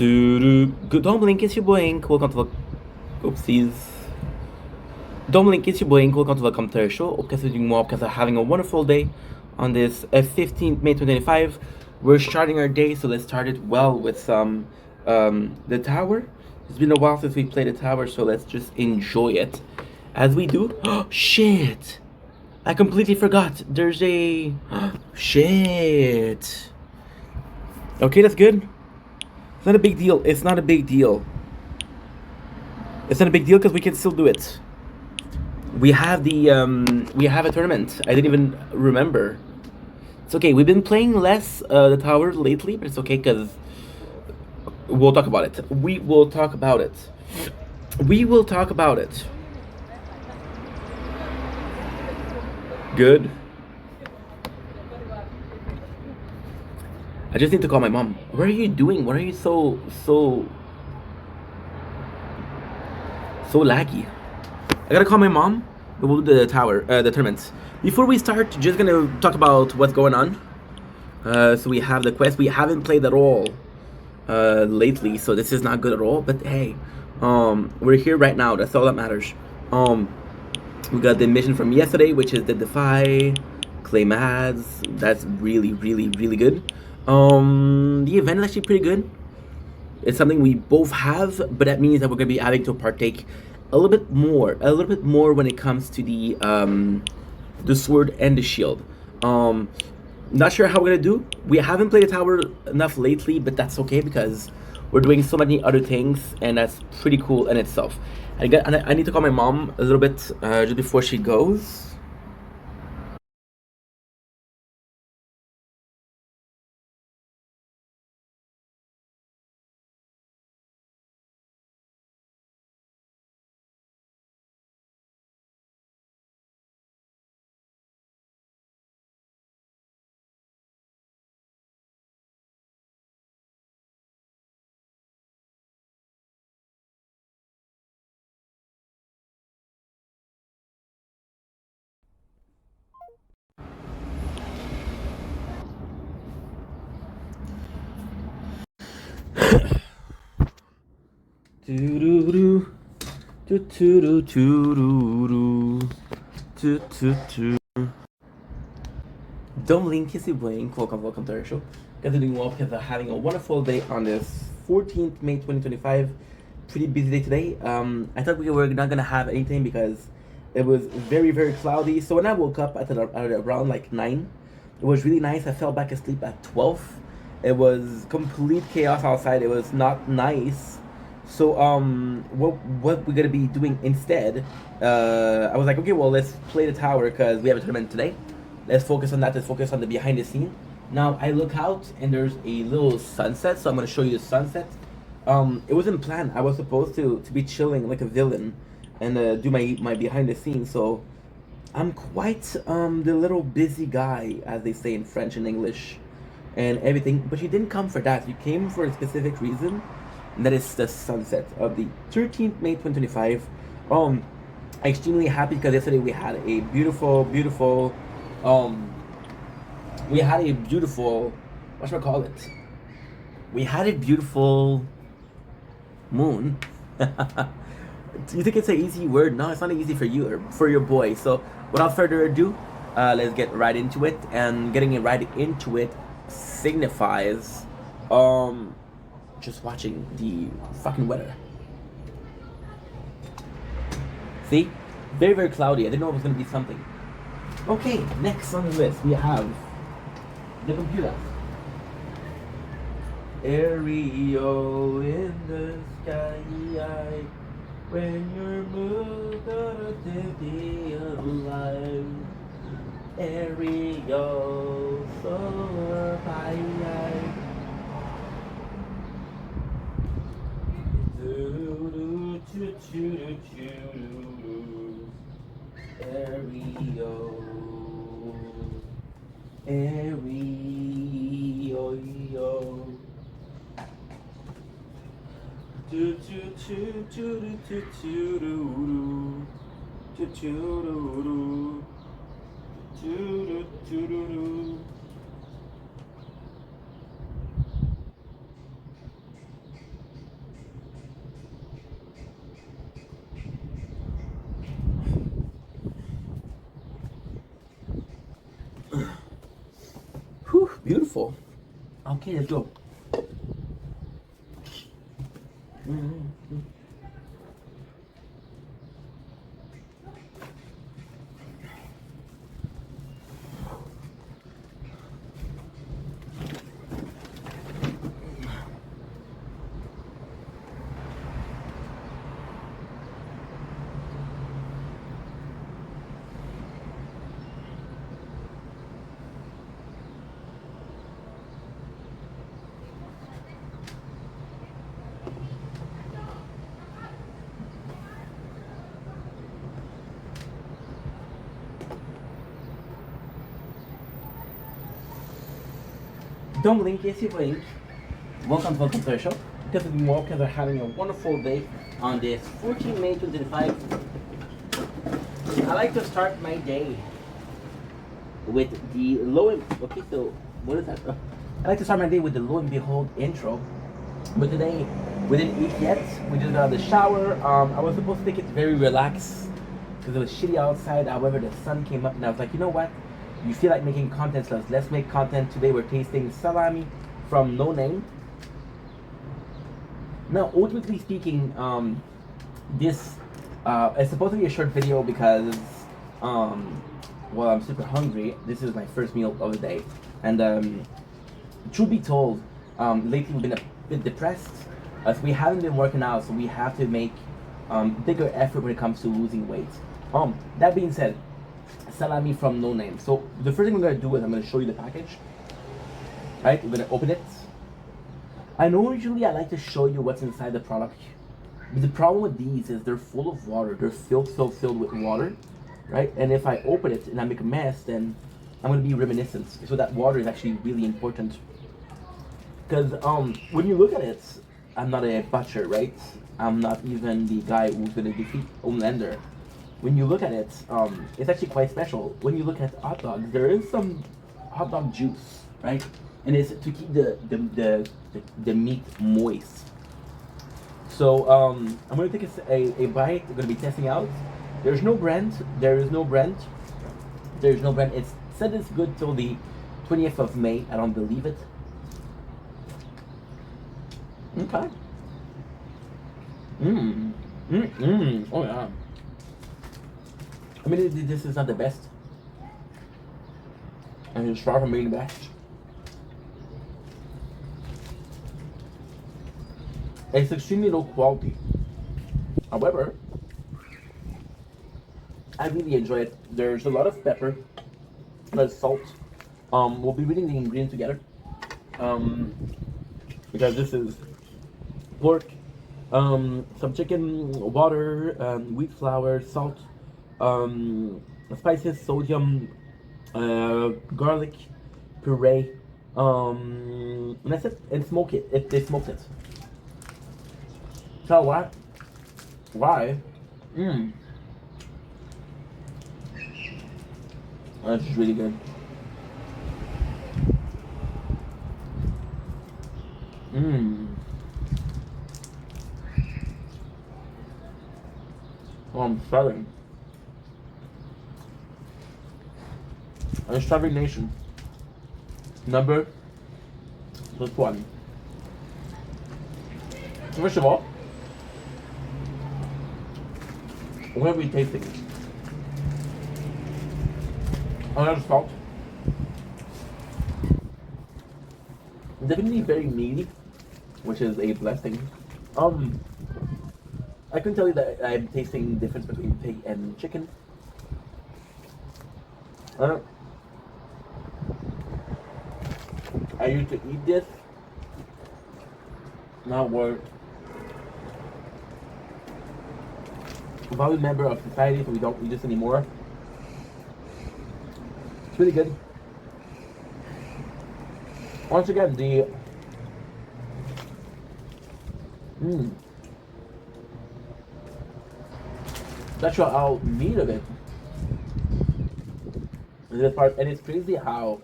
Don't blink, it's your boy Ink. Welcome to the. Oopsies. Don't blink, it's your boy Ink. Welcome to the commentary show. Hope you guys are doing well, because are having a wonderful day on this 15th May 2025. We're starting our day, so let's start it well with some the tower. It's been a while since we played the tower, so let's just enjoy it as we do. Oh, shit! I completely forgot. There's a shit. Okay, that's good. It's not a big deal. It's not a big deal. It's not a big deal because we can still do it. We have we have a tournament. I didn't even remember. It's okay. We've been playing less the tower lately, but it's okay because we'll talk about it. We will talk about it. We will talk about it. Good. I just need to call my mom. What are you doing? What are you so laggy? I gotta call my mom. We'll do the tower, the tournaments. Before we start, just gonna talk about what's going on. So we have the quest. We haven't played at all lately, so this is not good at all. But hey, we're here right now. That's all that matters. We got the mission from yesterday, which is the Defy claim ads. That's really good. The event is actually pretty good. It's something we both have, but that means that we're gonna be having to partake a little bit more when it comes to the sword and the shield. Not sure how we're gonna do. We haven't played the tower enough lately, but that's okay because we're doing so many other things, and that's pretty cool in itself. I need to call my mom a little bit just before she goes. Don't blink, kissy blink. Welcome to our show. Guys are doing well because are having a wonderful day on this 14th May 2025. Pretty busy day today. I thought we were not gonna have anything because it was very cloudy. So when I woke up at around like 9, it was really nice. I fell back asleep at 12. It was complete chaos outside. It was not nice. So what we're gonna be doing instead? I was like, okay, well, let's play the tower because we have a tournament today. Let's focus on that. Let's focus on the behind the scene. Now I look out and there's a little sunset, so I'm gonna show you the sunset. It wasn't planned. I was supposed to be chilling like a villain and do my behind the scenes. So I'm quite the little busy guy, as they say in French and English, and everything. But you didn't come for that. You came for a specific reason, and that is the sunset of the 13th May 2025. Extremely happy because yesterday we had a beautiful what should I call it? We had a beautiful moon. You think it's an easy word? No, it's not easy for you or for your boy. So without further ado, let's get right into it. And getting it right into it signifies just watching the fucking weather. See? Very cloudy. I didn't know it was gonna be something. Okay, next on the list we have the computer. Aerial in the sky, when you're moved to be alive. Aerial so high. Whew, beautiful. Okay, let's go. Mm-hmm. Don't blink, yes you blink. Welcome to the show. Because of you all, because are having a wonderful day on this 14 May 2025. I like to start my day with the okay, so what is that? I like to start my day with the lo and behold intro. But today, we didn't eat yet. We just got out of the shower. I was supposed to take it very relaxed because it was shitty outside. However, the sun came up and I was like, you know what? You feel like making content, so let's make content. Today we're tasting salami from No Name. Now, ultimately speaking, this is supposed to be a short video because, well, I'm super hungry. This is my first meal of the day. And truth be told, lately we've been a bit depressed as we haven't been working out, so we have to make bigger effort when it comes to losing weight. That being said, salami from No Name. So the first thing we're gonna do is I'm gonna show you the package. Right, we're gonna open it. I know usually I like to show you what's inside the product, but the problem with these is they're full of water. They're filled with water, right? And if I open it and I make a mess, then I'm gonna be reminiscent. So that water is actually really important. Because when you look at it, I'm not a butcher, right? I'm not even the guy who's gonna defeat Homelander. When you look at it, it's actually quite special. When you look at hot dogs, there is some hot dog juice, right? And it's to keep the meat moist. So I'm gonna take a bite. We're gonna be testing out. There's no brand. There is no brand. There's no brand. It's said it's good till the 20th of May. I don't believe it. Okay. Oh yeah. I mean, this is not the best. And it's far from being the best. It's extremely low quality. However, I really enjoy it. There's a lot of pepper, there's salt. We'll be reading the ingredients together. Because this is pork, some chicken, water, wheat flour, salt, spices, sodium, garlic, puree, and that's it. And smoke it. They smoked it. So what? Why? That's just really good. Oh, I'm starving. I'm a starving nation. Number +1. First of all, we're gonna be tasting it. A lot of salt. Definitely very meaty, which is a blessing. I can tell you that I'm tasting the difference between pig and chicken. I used to eat this. Now we're probably a member of society, so we don't eat this anymore. It's really good. Once again, the natural meat of it. This part, and it's crazy how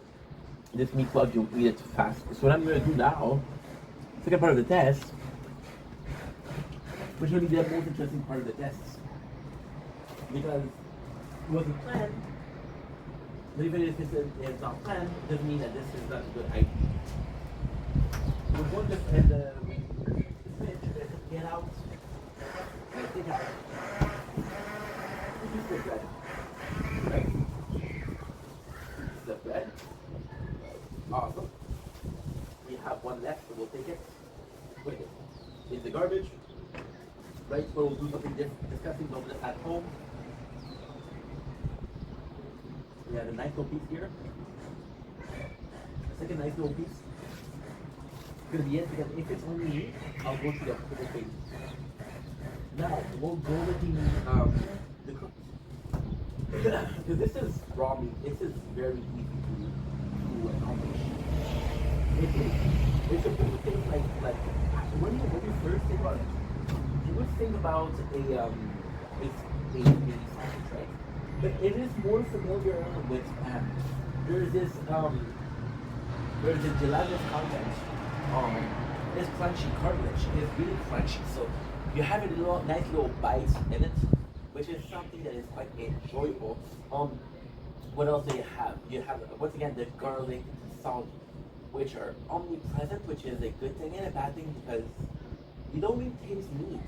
this meat plug you eat it fast. So what I'm gonna do now, second part of the test, which will be the most interesting part of the test, because it was a plan But even if it's not planned, it doesn't mean that this is not a good idea. We're going to end the fridge, get out, and take out. This is the bread. Right? This is the bread. Awesome. We have one left, so we'll take it. Put it in the garbage. Right? So we'll do something disgusting at home. We have a nice little piece here. A second nice little piece. It's gonna be it because if it's only me, I'll go through the whole thing. Now we'll go with the cookies. Because this is raw meat. This is very easy to accomplish. It's supposed to taste like when you first think about it, you would think about a sausage, right? But it is more familiar with there's this gelatinous content. This crunchy cartilage is really crunchy, so you have a nice little bite in it, which is something that is quite enjoyable. What else do you have? You have once again the garlic, salt, which are omnipresent, which is a good thing and a bad thing because you don't really taste meat.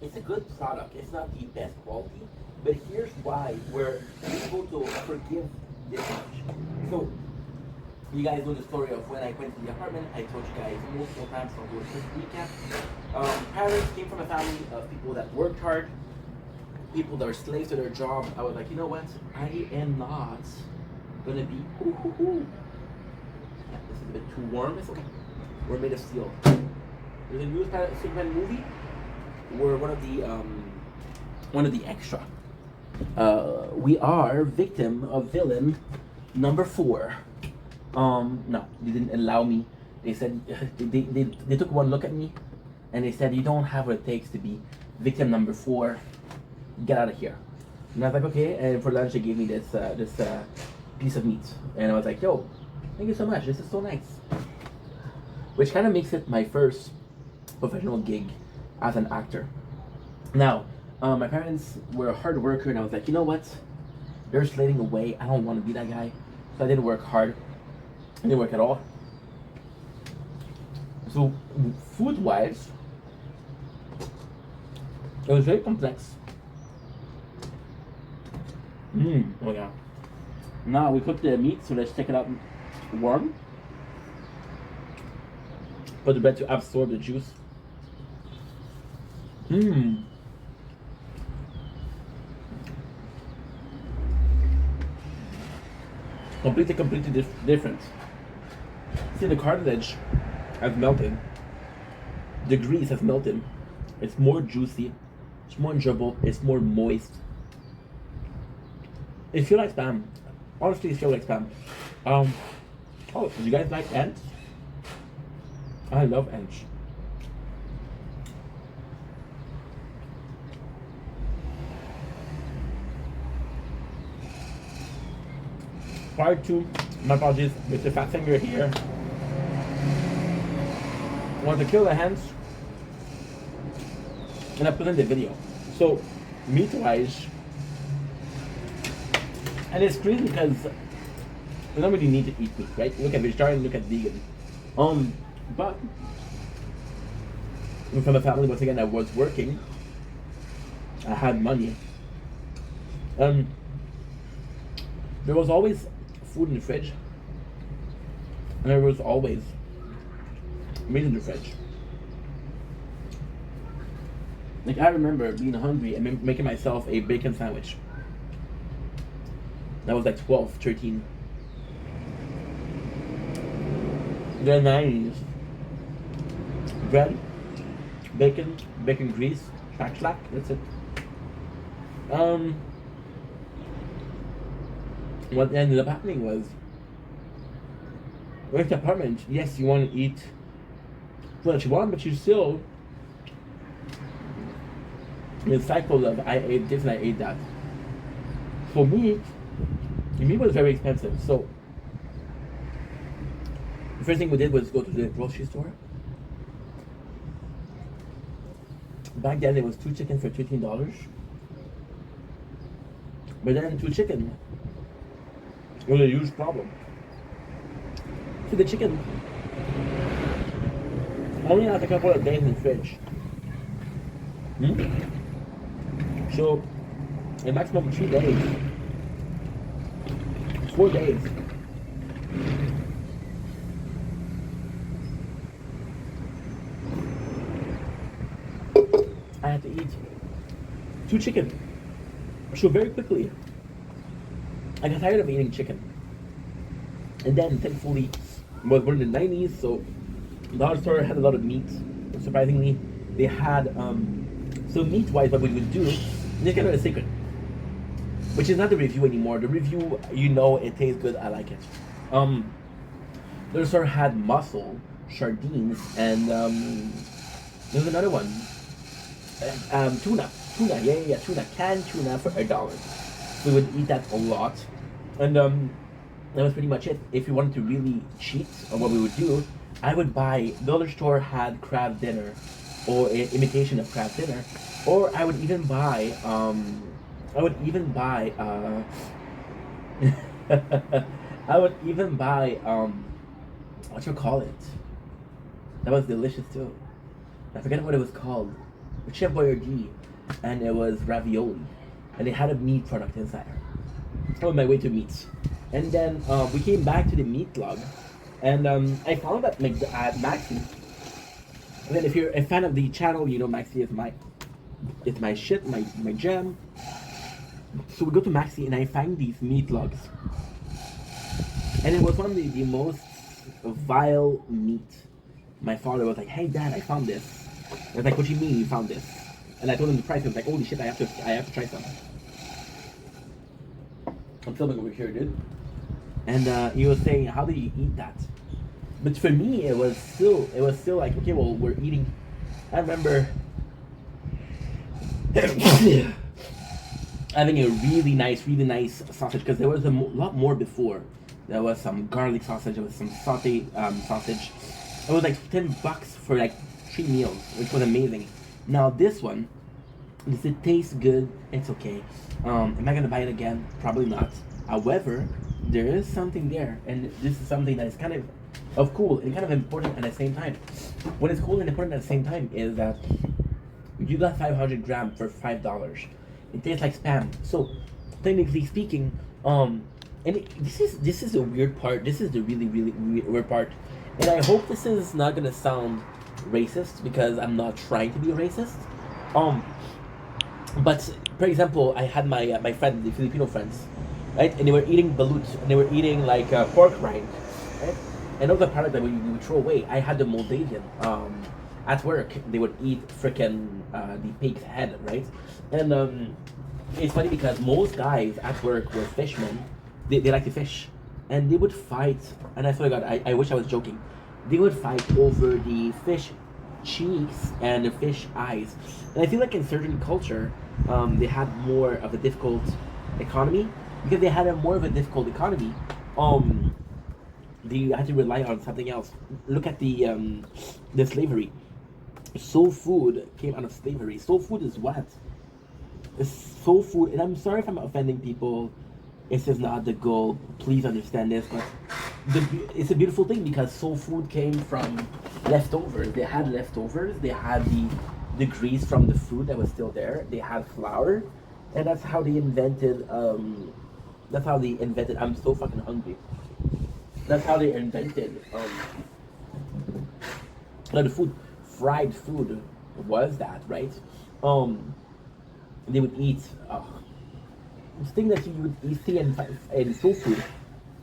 It's a good product. It's not the best quality, but here's why we're able to forgive this much. So, you guys know the story of when I went to the apartment. I told you guys multiple times, so I'll do a quick recap. Parents came from a family of people that worked hard, people that are slaves to their job. I was like, you know what? I am not gonna be. Yeah, this is a bit too warm. It's okay. We're made of steel. There's a new Superman movie where one of the extra. We are victim of villain number 4. No, they didn't allow me. They said they took one look at me, and they said you don't have what it takes to be victim number 4. Get out of here. And I was like, okay. And for lunch they gave me this piece of meat, and I was like, yo, thank you so much. This is so nice. Which kind of makes it my first professional gig as an actor. Now, my parents were a hard worker, and I was like, you know what? They're slaving away. I don't want to be that guy. So I didn't work hard. I didn't work at all. So, food-wise, it was very complex. Oh yeah. Now we cooked the meat, so let's check it out warm. For the bread to absorb the juice. Completely different. See, the cartilage has melted. The grease has melted. It's more juicy. It's more enjoyable. It's more moist. It feels like spam. Honestly, it feels like spam. Oh, do you guys like ants? I love ants. Part 2, my apologies, with the fat finger here. I want to kill the ants, and I put in the video. So, meat-wise, and it's crazy because we don't really need to eat meat, right? Look at vegetarian, look at vegan. But from a family, once again, I was working. I had money. There was always food in the fridge, and there was always meat in the fridge. Like, I remember being hungry and making myself a bacon sandwich. I was like 12, 13. The 90s. Bread, bacon grease, shack, that's it. What ended up happening was, with the apartment, yes, you want to eat what you want, but you still, the cycle of I ate this and I ate that. For me, meat was very expensive, so the first thing we did was go to the grocery store. Back then, it was 2 chickens for $13. But then to chicken, it was a huge problem. To the chicken, only has a couple of days in the fridge. So, a maximum of 3 days, 4 days. I had to eat 2 chicken. So very quickly, I got tired of eating chicken. And then, thankfully, I was born in the 90s, so the dollar store had a lot of meat. Surprisingly, they had, so meat-wise, what we would do, this kind of a secret, which is not the review anymore. The review, you know, it tastes good, I like it. The store had mussel, sardines, and there's another one. Tuna, tuna, canned tuna for $1. We would eat that a lot, and that was pretty much it. If you wanted to really cheat on what we would do, I would buy. The other store had crab dinner, or an imitation of crab dinner, or I would even buy. I would even buy. I would even buy. What you call it? That was delicious too. I forget what it was called. Chef Boyardee, and it was ravioli, and it had a meat product inside. On my way to meats, and then we came back to the meat log, and I found that at Maxi. And then if you're a fan of the channel, you know Maxi is my shit, my jam. So we go to Maxi, and I find these meat logs, and it was one of the most vile meat. My father was like, "Hey Dad, I found this." I was like, "What do you mean you found this?" And I told him the price. He was like, "Holy shit, I have to try some." I'm filming over here, dude. And he was saying, "How do you eat that?" But for me, it was still like, okay, well, we're eating. I remember having a really nice sausage, because there was a lot more before. There was some garlic sausage. There was some saute sausage. It was like $10 for like 3 meals, which was amazing. Now this one, does it taste good? It's okay. Am I gonna buy it again? Probably not. However, there is something there, and this is something that is kind of cool and kind of important at the same time. What is cool and important at the same time is that you got 500 grams for $5. It tastes like spam. So, technically speaking, this is a weird part. This is the really weird part, and I hope this is not gonna sound racist, because I'm not trying to be a racist. But for example, I had my friend, the Filipino friends, right, and they were eating balut, and they were eating like pork rind, right, and all the product that we would throw away. I had the Moldavian at work. They would eat freaking the pig's head, right, and it's funny because most guys at work were fishermen. They like to fish, and they would fight. And I swear to God, I wish I was joking. They would fight over the fish cheeks and the fish eyes. And I feel like in certain culture, they had more of a difficult economy. Because they had a more of a difficult economy, they had to rely on something else. Look at the slavery. Soul food came out of slavery. Soul food is what? It's soul food, and I'm sorry if I'm offending people. This is not the goal. Please understand this, but it's a beautiful thing, because soul food came from leftovers. They had leftovers. They had the grease from the food that was still there. They had flour, and that's how they invented. I'm so fucking hungry. That's how they invented the food. Fried food was that, right? They would eat. This thing that you would see in soul food,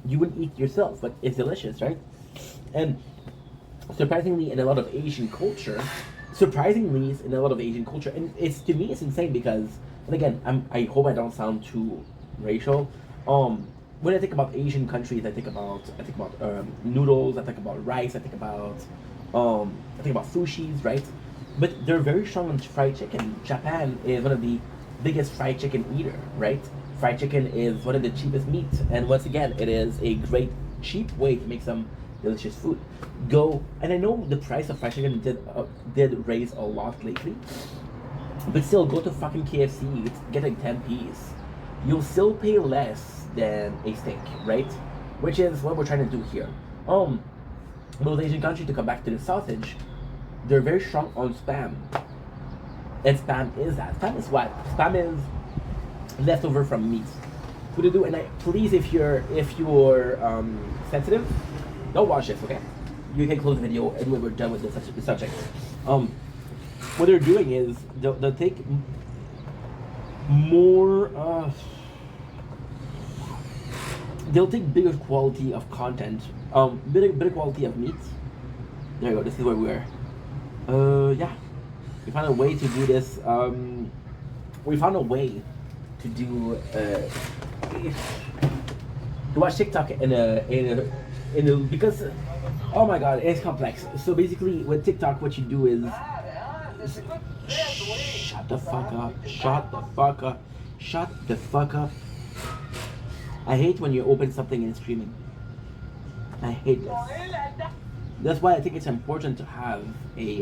you wouldn't eat yourself, but it's delicious, right? And surprisingly, in a lot of Asian culture, and it's, to me, it's insane because, and again, I hope I don't sound too racial. When I think about Asian countries, I think about noodles, I think about rice, I think about sushis, right? But they're very strong on fried chicken. Japan is one of the biggest fried chicken eater, right? Fried chicken is one of the cheapest meats, and once again, it is a great cheap way to make some delicious food. And I know the price of fried chicken did raise a lot lately, but still, go to fucking KFC, get like 10 piece, you'll still pay less than a steak, right? Which is what we're trying to do here. Those Asian countries, to come back to the sausage, they're very strong on spam. And spam is that. Spam is what? Spam is leftover from meat. What to do? And please, if you're sensitive, don't watch this, okay? You can close the video and we're done with the subject. What they're doing is they'll take more. They'll take bigger quality of content, bigger quality of meat. There you go. This is where we are. Yeah, we found a way to do this. We found a way to do to watch TikTok in a because oh my god, it's complex. So basically, with TikTok, what you do is shut the fuck up, shut the fuck up, shut the fuck up. I hate when you open something and it's streaming. I hate this. That's why I think it's important to have a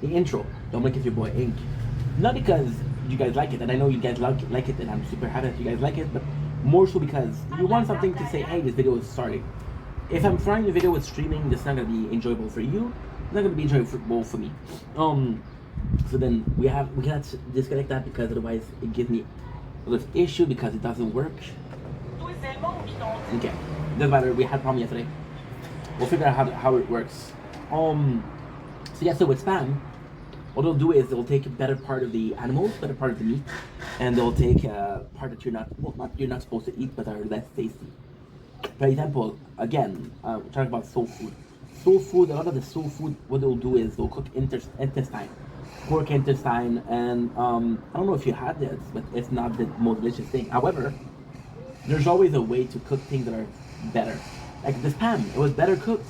the intro. Don't make it your boy Ink. Not because you guys like it, and I know you guys like it, and I'm super happy that you guys like it, but more so because you want something to say, hey, this video is starting. If I'm trying the video with streaming, it's not gonna be enjoyable for you. It's not gonna be enjoyable for me. So then we cannot disconnect that because otherwise it gives me a little issue because it doesn't work. Okay, doesn't matter. We had a problem yesterday. We'll figure out how it works. So yeah, so with spam, what they'll do is they'll take a better part of the animals, better part of the meat, and they'll take a part that you're not supposed to eat but are less tasty. For example, again, talking about soul food. Soul food, a lot of the soul food, what they'll do is they'll cook intestine, pork intestine, and I don't know if you had this, but it's not the most delicious thing. However, there's always a way to cook things that are better. Like the spam, it was better cooked.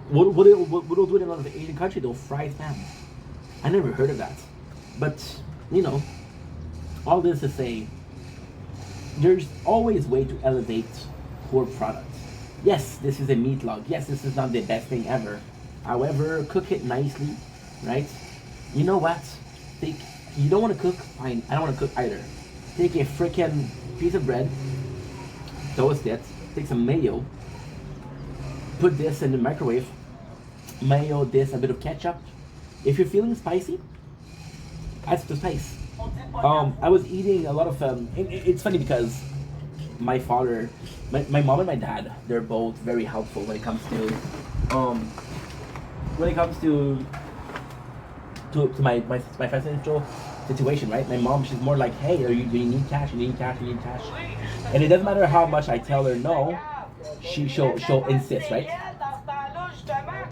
What they'll do in another Asian country, they'll fry spam. I never heard of that. But, you know, all this to say, there's always a way to elevate core products. Yes, this is a meat log. Yes, this is not the best thing ever. However, cook it nicely, right? You know what? You don't want to cook? Fine, I don't want to cook either. Take a freaking piece of bread, toast it, take some mayo, put this in the microwave, mayo, this, a bit of ketchup. If you're feeling spicy, add some spice. I was eating a lot of, it's funny because my father, my mom and my dad, they're both very helpful when it comes to my financial situation, right? My mom, she's more like, hey, do you need cash? You need cash? You need cash? And it doesn't matter how much I tell her no, she'll insist, right?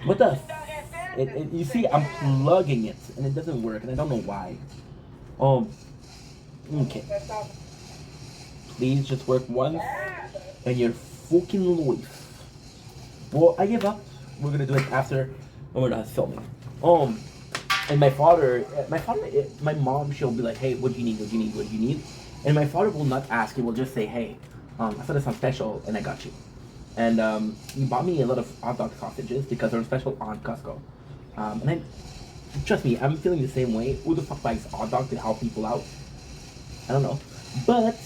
What the? You see, I'm plugging it and it doesn't work, and I don't know why. Okay. Please just work once, and you're fucking life. Well, I give up. We're gonna do it after when we're not filming. And my mom, she'll be like, hey, what do you need? What do you need? What do you need? And my father will not ask. He will just say, hey, I saw this on special, and I got you. And he bought me a lot of hot dog sausages because they're on special on Costco. And trust me, I'm feeling the same way. Who the fuck buys hot dog to help people out? I don't know. But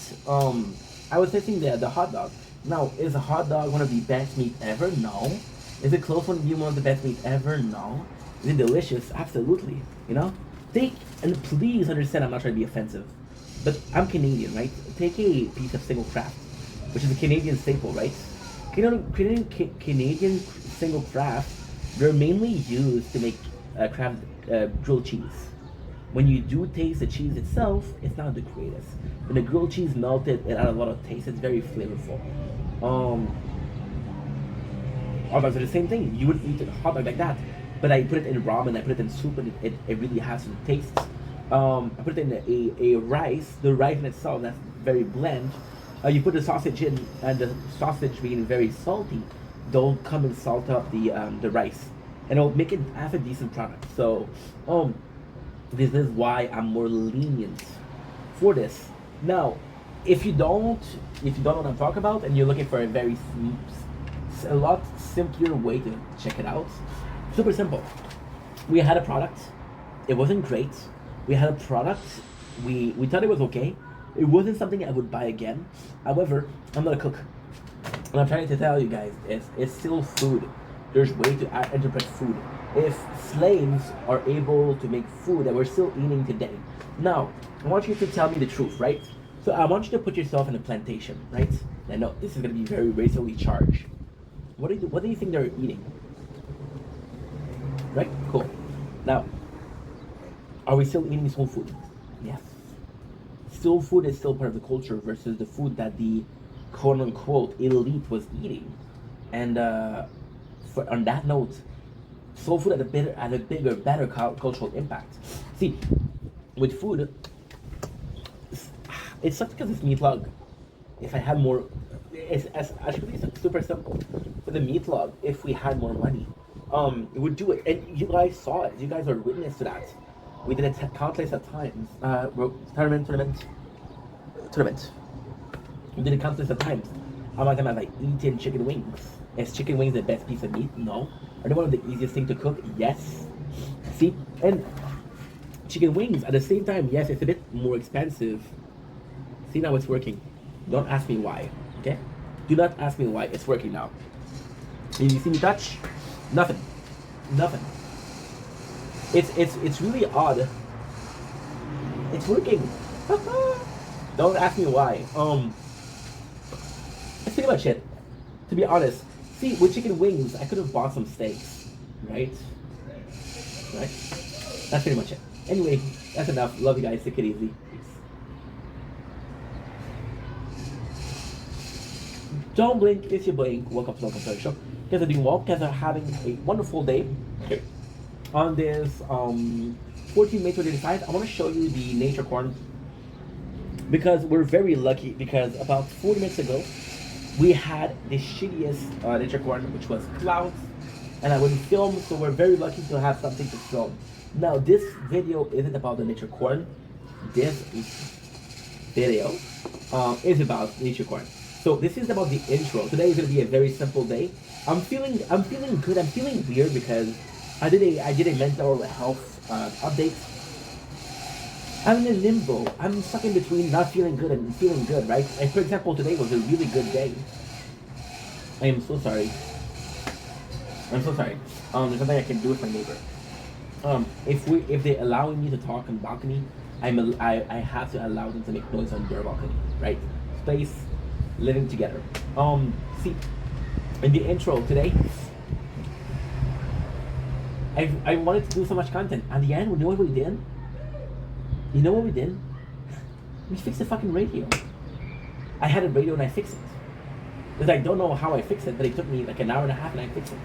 I was testing the hot dog. Now, is a hot dog one of the best meat ever? No. Is it close one to be one of the best meat ever? No. Is it delicious? Absolutely. You know? And please understand, I'm not trying to be offensive, but I'm Canadian, right? Take a piece of single craft, which is a Canadian staple, right? Canadian single craft, they're mainly used to make craft grilled cheese. When you do taste the cheese itself, it's not the greatest. When the grilled cheese melted, it had a lot of taste. It's very flavorful. Hot dogs are the same thing. You would eat a hot dog like that, but I put it in ramen, I put it in soup, and it really has some taste. I put it in a rice. The rice in itself, that's very bland. You put the sausage in, and the sausage being very salty, don't come and salt up the rice, and it'll make it have a decent product. So, this is why I'm more lenient for this. Now, if you don't know what I'm talking about, and you're looking for a lot simpler way to check it out, super simple. We had a product. It wasn't great. We had a product. we thought it was okay. It wasn't something I would buy again. However, I'm not a cook. And I'm trying to tell you guys, it's still food. There's way to interpret food. If slaves are able to make food that we're still eating today, now I want you to tell me the truth, right? So I want you to put yourself in a plantation, right? I know this is going to be very racially charged. What do you think they're eating? Right? Cool. Now, are we still eating soul food? Yes. Soul food is still part of the culture versus the food that the quote unquote elite was eating. And on that note, soul food had a bigger, better cultural impact. See, with food, it sucks because it's meat log. If I had more, it's actually super simple. For the meat log, if we had more money, it would do it. And you guys saw it. You guys are witness to that. We did it countless of times. Tournament. We did it countless of times. How many times have I eaten chicken wings? Is chicken wings the best piece of meat? No. Are they one of the easiest things to cook? Yes. See, and chicken wings at the same time, yes, it's a bit more expensive. See, now it's working. Don't ask me why. Okay? Do not ask me why. It's working now. And you see me touch? Nothing. It's really odd. It's working. Don't ask me why. That's pretty much it. To be honest. See, with chicken wings, I could have bought some steaks. Right? That's pretty much it. Anyway, that's enough. Love you guys. Take it easy. Don't blink, it's your blink. Welcome to the show. You guys are doing well. You guys are having a wonderful day. On this 14 May 2025, I want to show you the nature corn because we're very lucky because about 40 minutes ago we had the shittiest nature corn, which was clouds, and I wouldn't film, so we're very lucky to have something to film. Now this video isn't about the nature corn. This video is about nature corn. So this is about the intro. Today is gonna be a very simple day. I'm feeling good. I'm feeling weird because I did a mental health update. I'm in a limbo. I'm stuck in between not feeling good and feeling good, right? And for example, today was a really good day. I am so sorry. I'm so sorry. There's something I can do with my neighbor. If they allow me to talk on the balcony, I have to allow them to make noise on their balcony, right? Space, living together. See, in the intro today, I wanted to do so much content. At the end, you know what we did? You know what we did? We fixed the fucking radio. I had a radio and I fixed it. Because I don't know how I fixed it, but it took me like an hour and a half and I fixed it.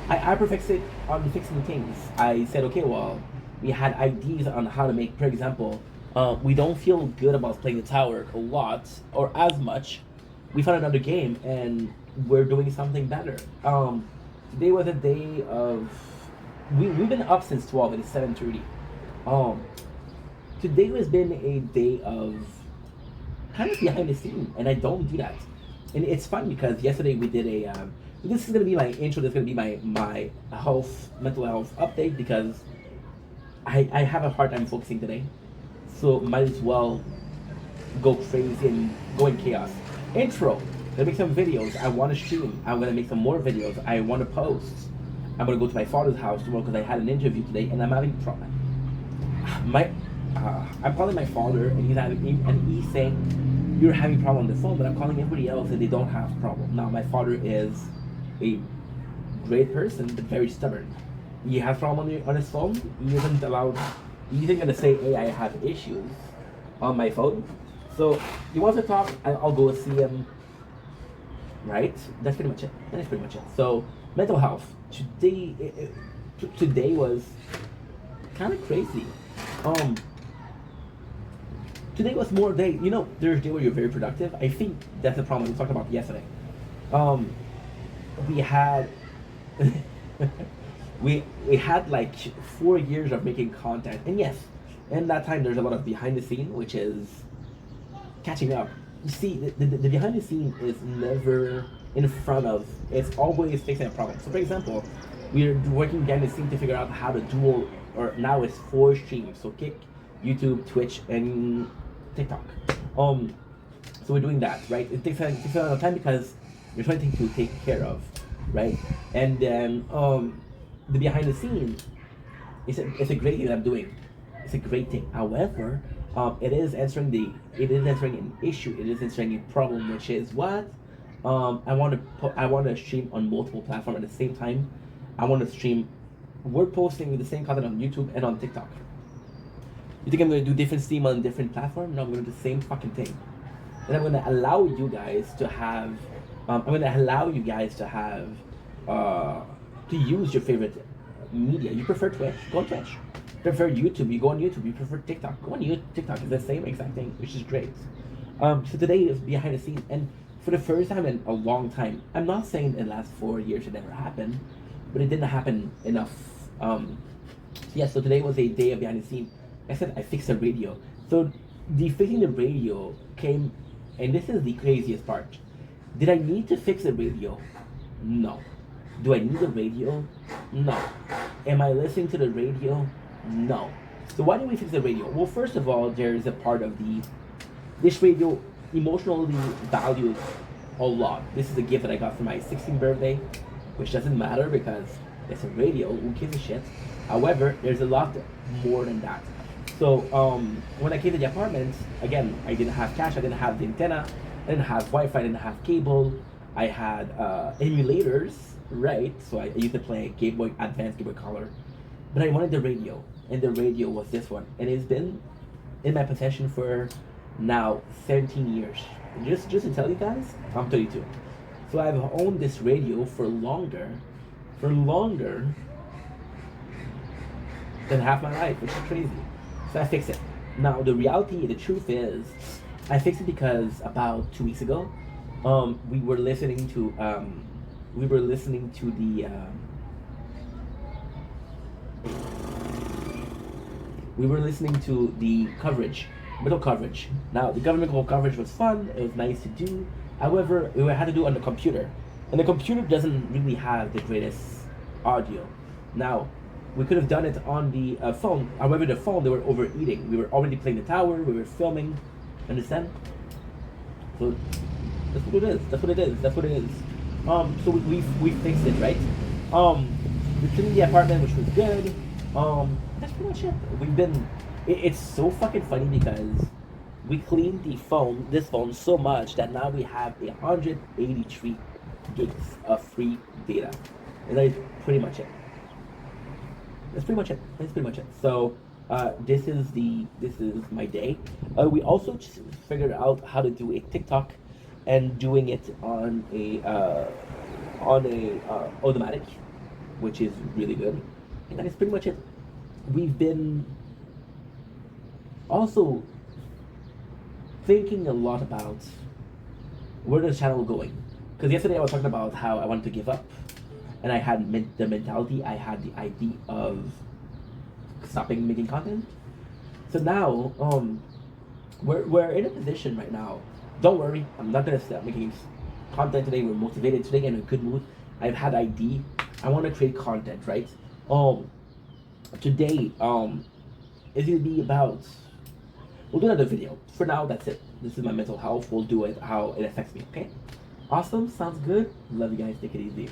I perfected it on fixing things. I said, okay, well, we had ideas on how to make, for example, we don't feel good about playing the tower a lot or as much. We found another game and we're doing something better. Today was a day of we've been up since 12 and it's 7:30. Today has been a day of kind of behind the scene, and I don't do that. And it's fun because yesterday we did a this is gonna be my intro, this is gonna be my mental health update because I have a hard time focusing today. So might as well go crazy and go in chaos. Intro. I'm gonna make some videos. I wanna stream. I'm gonna make some more videos. I wanna post. I'm gonna go to my father's house tomorrow because I had an interview today and I'm having problem. I'm calling my father and he's saying you're having problem on the phone, but I'm calling everybody else and they don't have problem. Now my father is a great person but very stubborn. He has problem on his phone. He isn't allowed. He isn't gonna say, hey, I have issues on my phone. So he wants to talk. I'll go see him. Right? That's pretty much it. So mental health. Today was kind of crazy. Today was more day. You know, there's a day where you're very productive. I think that's the problem we talked about yesterday. We had we had like 4 years of making content, and yes, in that time there's a lot of behind the scene, which is catching up. You see, the behind the scene is never in front of. It's always fixing a problem. So, for example, we're working behind the scene to figure out how to dual, or now it's 4 streams. So, Kick, YouTube, Twitch, and TikTok. So we're doing that, right? It takes a lot of time because there's something to take care of, right? And then the behind the scenes, it's a great thing that I'm doing. It's a great thing. However, it is answering an issue. It is answering a problem, which is what I want to stream on multiple platforms at the same time. I want to stream. We're posting the same content on YouTube and on TikTok. You think I'm gonna do different stream on different platform? No, I'm gonna do the same fucking thing. And I'm gonna allow you guys to have. To use your favorite media. You prefer Twitch? Go on Twitch. Prefer YouTube? You go on YouTube. You prefer TikTok? Go on TikTok. It's the same exact thing, which is great. So today is behind the scenes, and for the first time in a long time, I'm not saying in the last 4 years it never happened, but it didn't happen enough. So today was a day of behind the scenes. I said I fixed the radio. So the fixing the radio came, and this is the craziest part. Did I need to fix the radio? No. Do I need the radio? No. Am I listening to the radio? No. So why do we fix the radio? Well, first of all, there is a part of this radio emotionally valued a lot. This is a gift that I got for my 16th birthday, which doesn't matter because it's a radio. Who gives a shit? However, there's a lot more than that. So when I came to the apartment, again, I didn't have cash. I didn't have the antenna. I didn't have Wi-Fi. I didn't have cable. I had emulators, right? So I used to play Game Boy Advance, Game Boy Color. But I wanted the radio, and the radio was this one, and it's been in my possession for now 17 years. And just to tell you guys, I'm 32. So I've owned this radio for longer than half my life, which is crazy. So I fixed it. Now the reality, the truth is, I fixed it because about 2 weeks ago, we were listening to the coverage, middle coverage. Now the governmental coverage was fun. It was nice to do. However, we had to do it on the computer, and the computer doesn't really have the greatest audio. Now, we could have done it on the phone. However, the phone, they were overeating. We were already playing the tower. We were filming. Understand? So that's what it is. So we fixed it, right? We cleaned the apartment, which was good. That's pretty much it. It's so fucking funny because we cleaned this phone so much that now we have 183 gigs of free data, and that is pretty much it. That's pretty much it. So this is my day. We also just figured out how to do a TikTok, and doing it on a automatic, which is really good. And that is pretty much it. We've been also thinking a lot about where the channel going. Because yesterday I was talking about how I wanted to give up, and I had the mentality, I had the idea of stopping making content. So now, we're in a position right now. Don't worry, I'm not gonna stop making content today. We're motivated today and in a good mood. I've had idea. I want to create content, right? Today, is gonna be about. We'll do another video. For now, that's it. This is my mental health. We'll do it how it affects me. Okay? Awesome. Sounds good. Love you guys. Take it easy.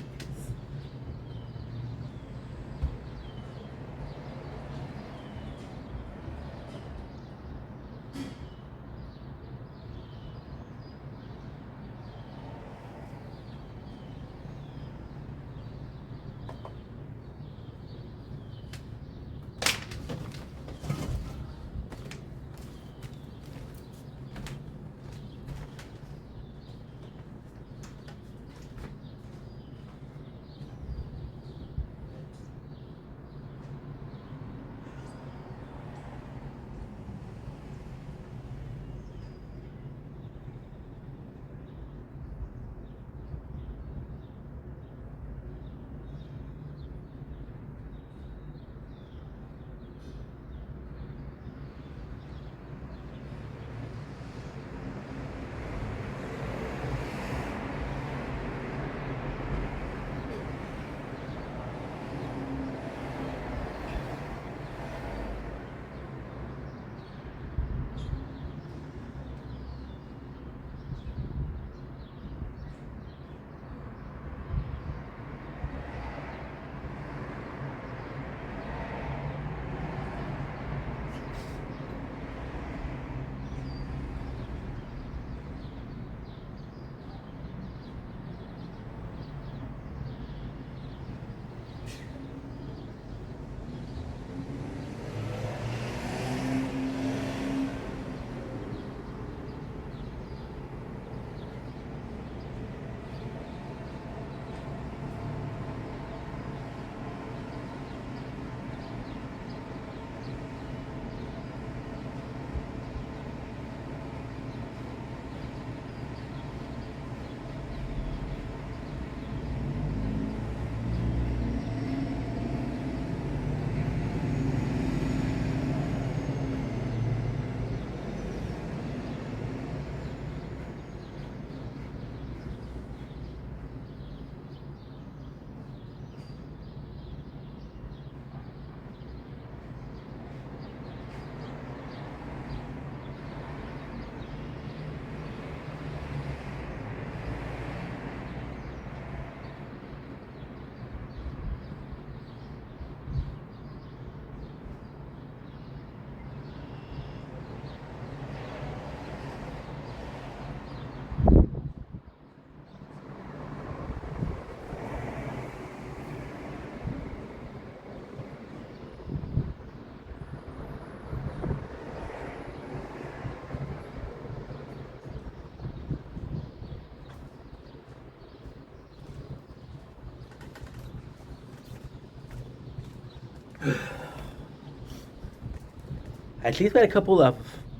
At least we had a couple of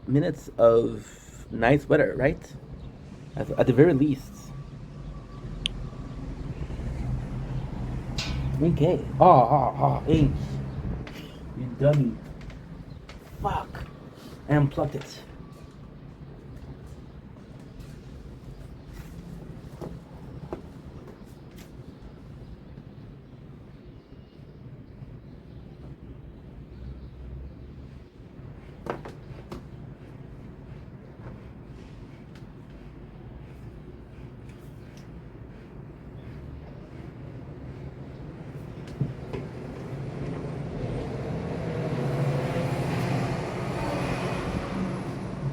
minutes of nice weather, right? At the very least. Okay. Ink. You dummy. Fuck. I unplugged it.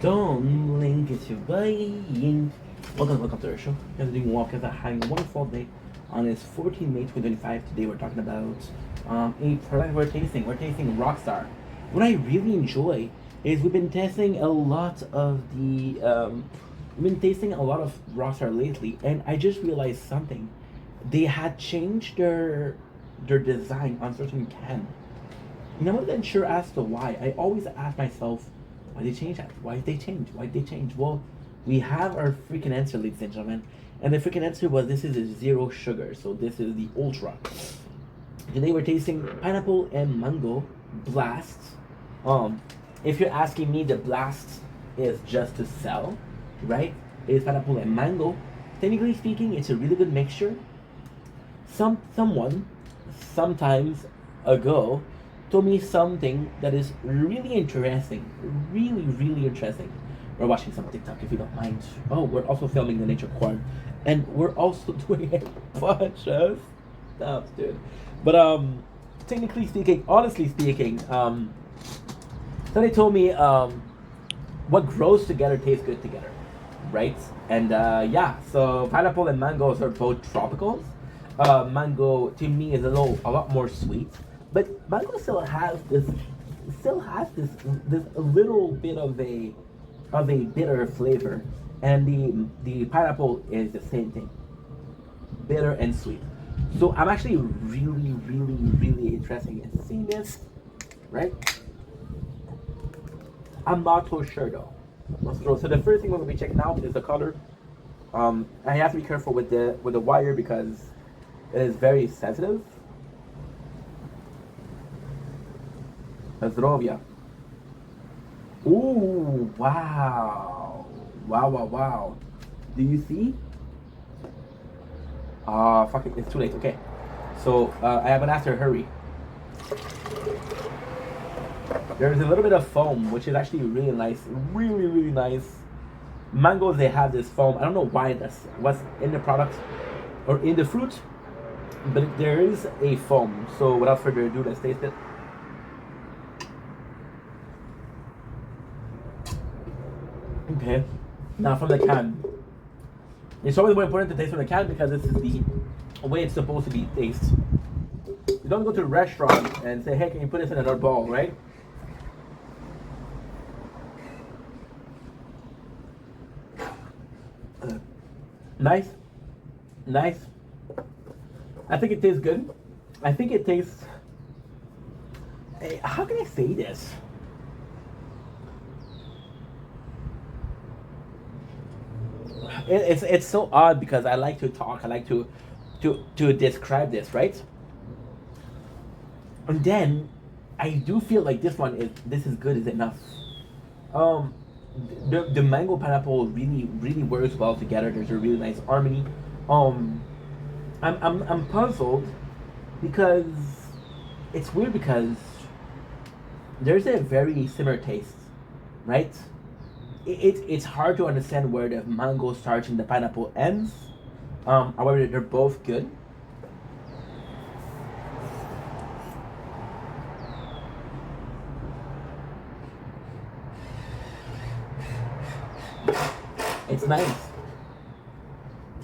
Don't blink, it's your buying. Welcome to our show. Guys, doing walk as having a wonderful day on this 14 May 2025. Today we're talking about a product we're tasting. We're tasting Rockstar. What I really enjoy is we've been tasting a lot of Rockstar lately, and I just realized something. They had changed their design on certain cans. And I wasn't sure as to why. I always ask myself, why did they change that? Why did they change? Why did they change? Well, we have our freaking answer, ladies and gentlemen. And the freaking answer was this is a zero sugar. So this is the Ultra. Today we're tasting pineapple and mango blast. If you're asking me, the blast is just to sell, right? It is pineapple and mango. Technically speaking, it's a really good mixture. Someone, sometimes ago, told me something that is really interesting. Really interesting. We're watching some TikTok if you don't mind. Oh, we're also filming the nature corn. And we're also doing a bunch of stuff, dude. But technically speaking, honestly speaking, somebody told me what grows together tastes good together. Right? And yeah, so pineapple and mangoes are both tropicals. Mango to me is a lot more sweet. But mango still has this a little bit of a bitter flavor, and the pineapple is the same thing, bitter and sweet. So I'm actually really interested in seeing this, right? I'm not so sure though. So the first thing we're gonna be checking out is the color. I have to be careful with the wire because it is very sensitive. Zdrovia. Ooh, wow. Wow. Do you see? Fuck it, it's too late. Okay. So, I have an answer, hurry. There's a little bit of foam, which is actually really nice. Really nice. Mangoes, they have this foam. I don't know why that's what's in the product or in the fruit, but there is a foam. So, without further ado, let's taste it. Okay, now from the can. It's always more important to taste from the can because this is the way it's supposed to be tasted. You don't go to a restaurant and say, hey, can you put this in another bowl, right? Nice. I think it tastes good. I think it tastes... How can I say this? It's so odd because I like to talk. I like to describe this, right? And then I do feel like this is good is enough. The mango pineapple really works well together. There's a really nice harmony. I'm puzzled because it's weird because there's a very similar taste, right? It's hard to understand where the mango starts and the pineapple ends. However, they're both good. It's nice.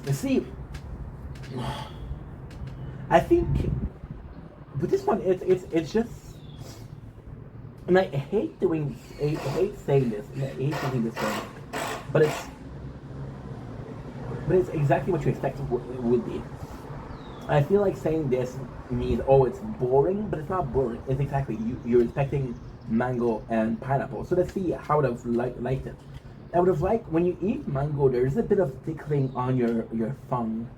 You see, I think, but this one it's just. And I hate saying this, and I hate doing this way, but it's exactly what you expect it would be. I feel like saying this means, oh, it's boring, but it's not boring. It's exactly you're expecting mango and pineapple. So let's see how I would have liked it. I would have liked when you eat mango, there's a bit of tickling on your tongue.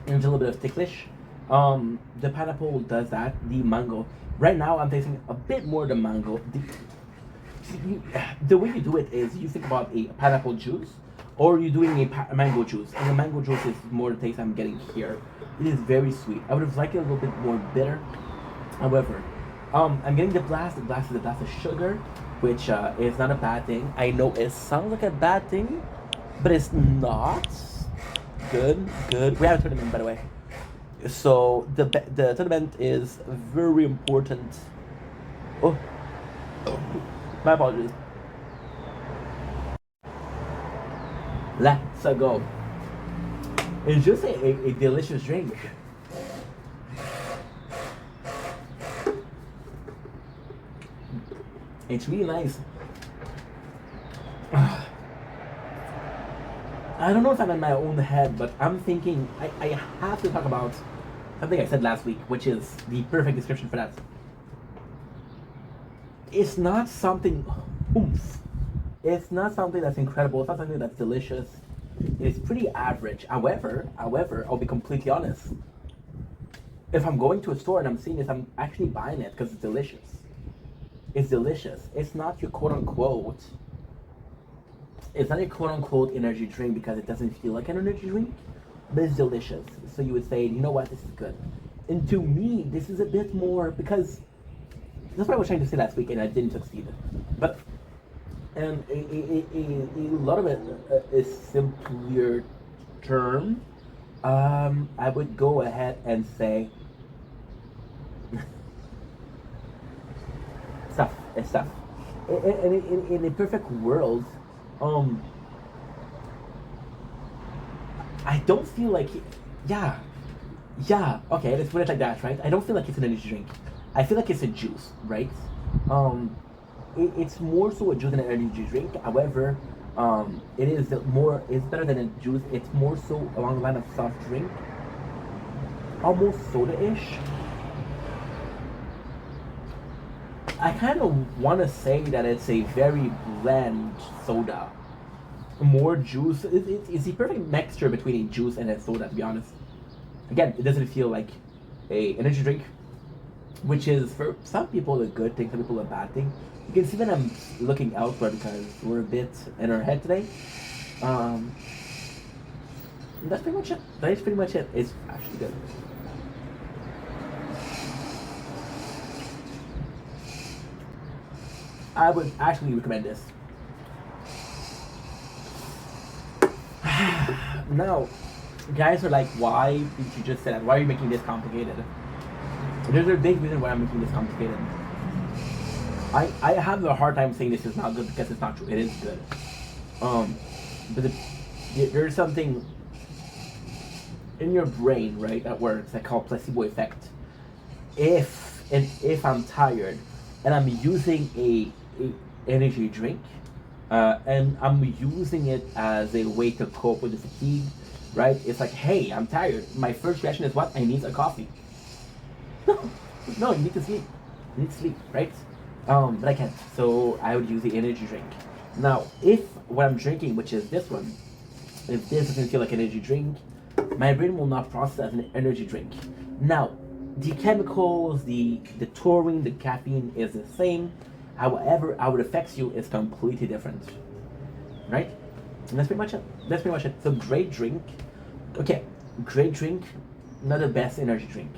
There's a little bit of ticklish. The pineapple does that. The mango. Right now, I'm tasting a bit more the mango. The way you do it is you think about a pineapple juice, or you're doing a mango juice, and the mango juice is more the taste I'm getting here. It is very sweet. I would have liked it a little bit more bitter. However, I'm getting the blast. The blast is a blast of sugar, which is not a bad thing. I know it sounds like a bad thing, but it's not. Good, good. We have a tournament, by the way. So the tournament is very important. Oh, my apologies. Let's go. It's just a delicious drink. It's really nice. I don't know if I'm in my own head, but I'm thinking I have to talk about something I said last week, which is the perfect description for that. It's not something oomph. It's not something that's incredible. It's not something that's delicious. It's pretty average. However, I'll be completely honest. If I'm going to a store and I'm seeing this, I'm actually buying it because it's delicious. It's delicious. It's not your quote unquote. It's not your quote unquote energy drink because it doesn't feel like an energy drink, but it's delicious. So you would say, you know what, this is good. And to me, this is a bit more because that's what I was trying to say last week and I didn't succeed. But and a lot of it is simpler term. I would go ahead and say stuff. It's stuff. In a perfect world, um, I don't feel like, yeah, yeah. Okay, let's put it like that, right? I don't feel like it's an energy drink. I feel like it's a juice, right? Um, it's more so a juice than an energy drink. However, it is more. It's better than a juice. It's more so along the line of soft drink, almost soda-ish. I kind of want to say that it's a very bland soda. More juice. It's the perfect mixture between a juice and a soda, to be honest. Again, it doesn't feel like a energy drink, which is for some people a good thing, some people a bad thing. You can see that I'm looking elsewhere because we're a bit in our head today. Um, that's pretty much it. That is pretty much it. It's actually good. I would actually recommend this. Now, guys are like, why did you just say that? Why are you making this complicated? There's a big reason why I'm making this complicated. I have a hard time saying this is not good because it's not true. It is good. But there's something in your brain, right, that works that called placebo effect. If I'm tired and I'm using a energy drink, and I'm using it as a way to cope with the fatigue, right? It's like, hey, I'm tired. My first reaction is what? I need a coffee. No, you need to sleep. You need to sleep, right? But I can't. So I would use the energy drink. Now, if what I'm drinking, which is this one, if this doesn't feel like an energy drink, my brain will not process as an energy drink. Now, the chemicals, the taurine, the caffeine is the same. However, how it affects you is completely different, right? And that's pretty much it. That's pretty much it. So great drink. Okay, great drink, not the best energy drink.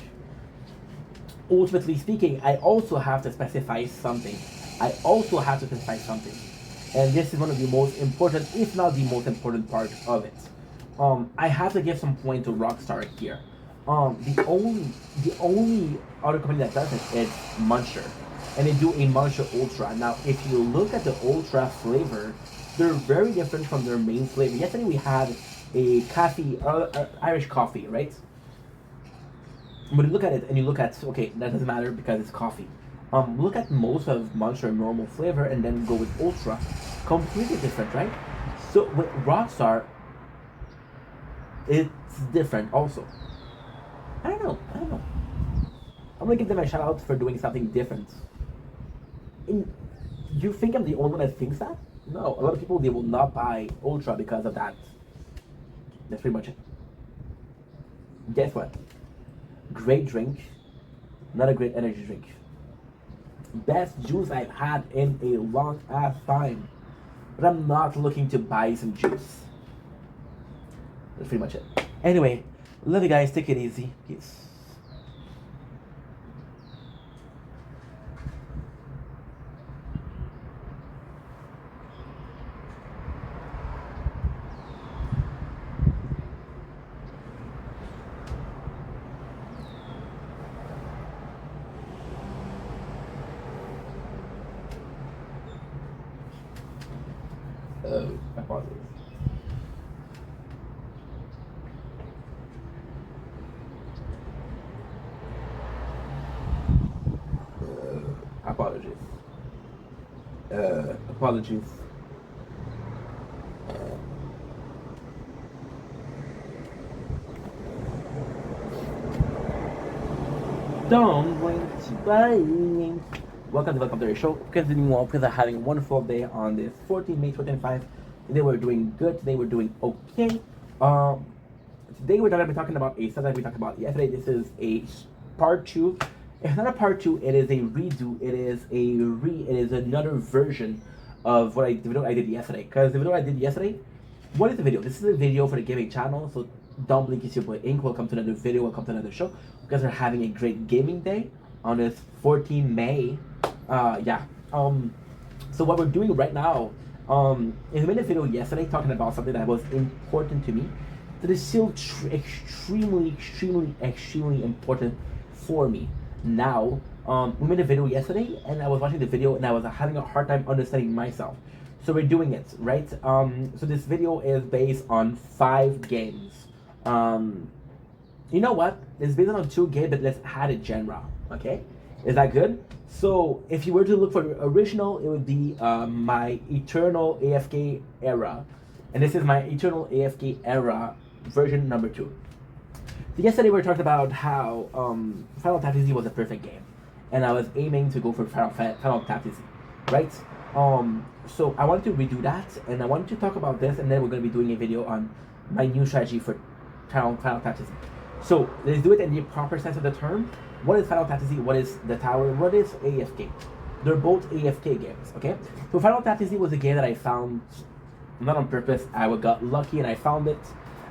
Ultimately speaking, I also have to specify something. I also have to specify something. And this is one of the most important, if not the most important part of it. I have to give some point to Rockstar here. The only other company that does it is Muncher, and they do a Muncher Ultra. Now, if you look at the Ultra flavor, they're very different from their main flavor. Yesterday we had a coffee, Irish coffee, right? But you look at it and you look at, okay, that doesn't matter because it's coffee. Look at most of Muncher normal flavor and then go with Ultra, completely different, right? So with Rockstar, it's different also. I don't know. I don't know. I'm gonna give them a shout out for doing something different. You think I'm the only one that thinks that? No, a lot of people they will not buy Ultra because of that. That's pretty much it. Guess what? Great drink, not a great energy drink. Best juice I've had in a long ass time. But I'm not looking to buy some juice. That's pretty much it. Anyway, love you guys. Take it easy. Peace. Apologies. Apologies. Apologies. Don't blink to blink. Welcome to the show. Continuing on because I'm having a wonderful day on this 14 May 2025. Today we're doing good. Today we're doing okay. Today we're gonna be talking about a subject we talked about yesterday. This is a part two. It's not a part two. It is a redo. It is another version of the video I did yesterday. Because the video I did yesterday, what is the video? This is a video for the gaming channel. So don't blink, it's your boy Ink. Welcome to another video. Welcome to another show. You guys are having a great gaming day on this 14 May. So what we're doing right now, is I made a video yesterday talking about something that was important to me, that is still extremely important for me. Now, we made a video yesterday, and I was watching the video, and I was having a hard time understanding myself. So we're doing it, right? So this video is based on 5 games. You know what? It's based on 2 games, but let's add a genre, okay? Is that good? So if you were to look for the original, it would be my Eternal AFK Era. And this is my Eternal AFK Era version number 2. So yesterday we were talking about how Final Fantasy was a perfect game. And I was aiming to go for Final Fantasy, right? So I wanted to redo that, and I wanted to talk about this, and then we're going to be doing a video on my new strategy for Final Fantasy. So let's do it in the proper sense of the term. What is Final Fantasy? What is the Tower? What is AFK? They're both AFK games, okay? So Final Fantasy was a game that I found, not on purpose. I got lucky and I found it.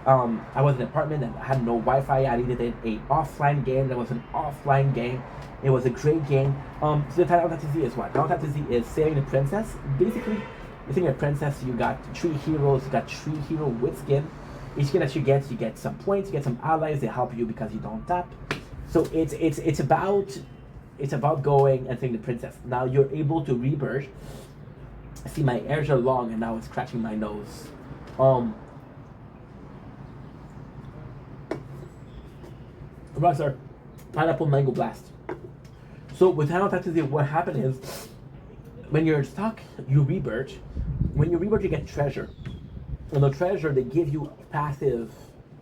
I was in an apartment and I had no Wi-Fi. I needed an offline game. That was an offline game. It was a great game. So the Final Fantasy is what? Final Fantasy is saving the princess. Basically, you're saving a princess. You got 3 heroes. You got 3 heroes with skin. Each skin that you get some points. You get some allies. They help you because you don't tap. So it's about going and saving the princess. Now you're able to rebirth. See, my hairs are long and now it's scratching my nose. Rockstar, Pineapple Mango Blast. So with Final Fantasy, what happened is, when you're stuck, you rebirth. When you rebirth, you get treasure. And the treasure, they give you passive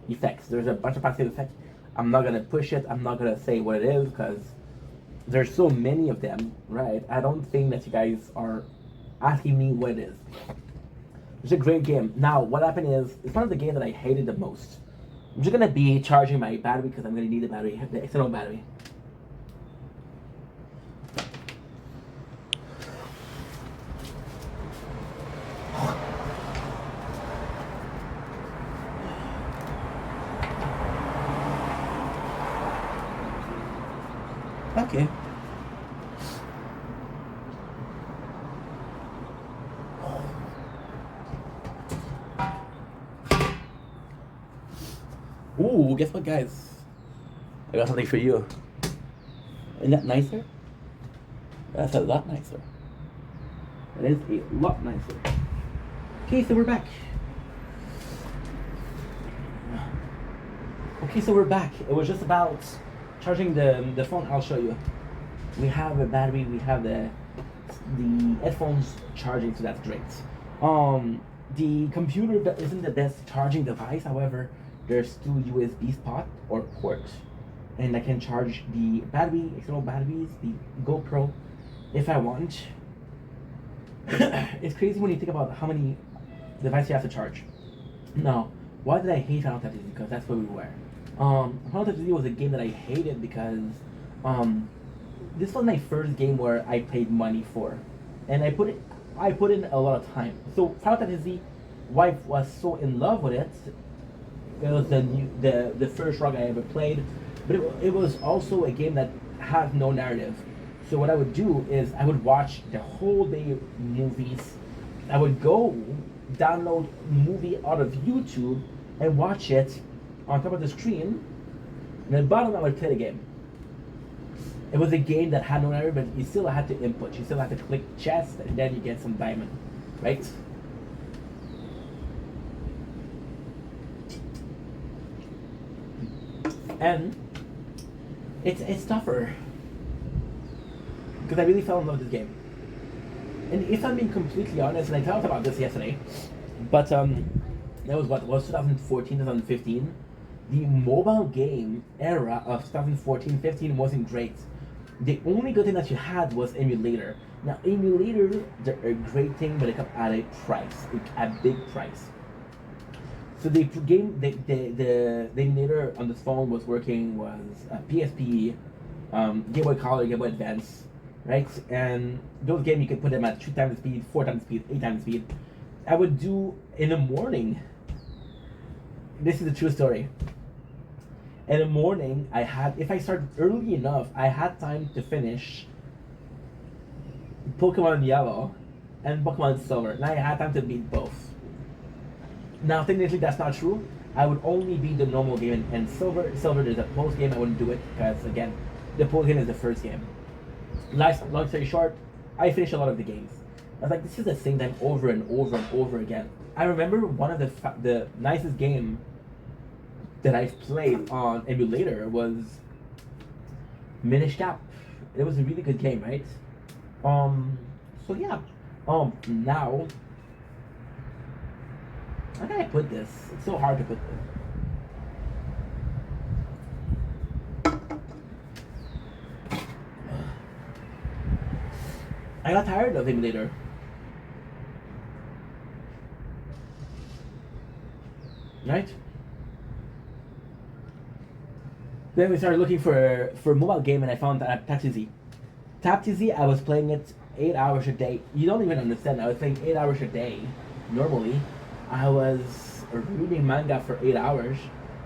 effects. There's a bunch of passive effects. I'm not gonna push it. I'm not gonna say what it is because there's so many of them, right? I don't think that you guys are asking me what it is. It's a great game. Now, what happened is, it's one of the games that I hated the most. I'm just gonna be charging my battery because I'm gonna need the battery, the external battery. Okay. Ooh, guess what, guys? I got something for you. Isn't that nicer? That's a lot nicer. That is a lot nicer. Okay, so we're back. Okay, so we're back. It was just about charging the phone. I'll show you. We have a battery. We have the headphones charging, so that's great. The computer isn't the best charging device. However, there's still USB spot or port and I can charge the battery, external batteries, the GoPro, if I want. It's crazy when you think about how many devices you have to charge. Now, why did I hate Final Fantasy? Because that's where we were. Final Fantasy was a game that I hated because this was my first game where I paid money for, and I put in a lot of time. So Final Fantasy, wife was so in love with it. It was the first rock I ever played, but it was also a game that had no narrative. So what I would do is I would watch the whole day movies. I would go download movie out of YouTube and watch it on top of the screen. And at the bottom I would play the game. It was a game that had no narrative, but you still had to input. You still had to click chest, and then you get some diamond, right? And it's tougher because I really fell in love with this game. And if I'm being completely honest, and I talked about this yesterday, but that was 2014, 2015. The mobile game era of 2014-15 wasn't great. The only good thing that you had was emulator. Now emulators, they're a great thing, but they come at a price, a big price. So the emulator on this phone was working was PSP, Game Boy Color, Game Boy Advance, right? And those games you could put them at 2 times speed, 4 times speed, 8 times speed. I would do in the morning. This is a true story. In the morning, if I started early enough, I had time to finish Pokemon Yellow and Pokemon Silver. Now I had time to beat both. Now, technically, that's not true. I would only beat the normal game and Silver. Silver, there's a post game. I wouldn't do it because, again, the post game is the first game. Long story short, I finished a lot of the games. I was like, this is the same time over and over and over again. I remember one of the nicest game that I've played on emulator was Minish Cap. It was a really good game, right? So yeah. Now, how can I put this? It's so hard to put this. I got tired of emulator. Right? Then we started looking for a mobile game, and I found TapTZ. TapTZ, I was playing it 8 hours a day. You don't even understand. I was playing 8 hours a day. Normally, I was reading manga for 8 hours.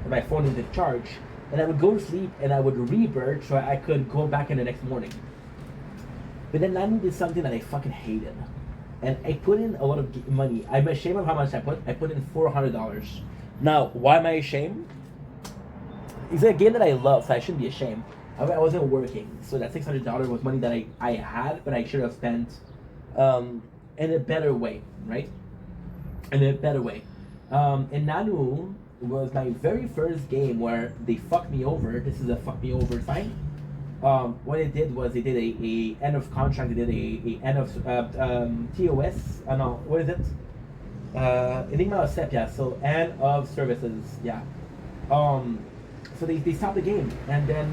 And my phone didn't charge, and I would go to sleep, and I would rebirth so I could go back in the next morning. But then I did something that I fucking hated, and I put in a lot of money. I'm ashamed of how much I put. I put in $400. Now, why am I ashamed? It's a game that I love, so I shouldn't be ashamed. I wasn't working, so that $600 was money that I had, but I should have spent in a better way, right? In a better way. And Nanu was my very first game where they fucked me over. This is a fuck me over sign. What they did was they did a end of contract. They did a end of TOS. No, what is it? Enigma of Sepia. So end of services. Yeah. So they stopped the game, and then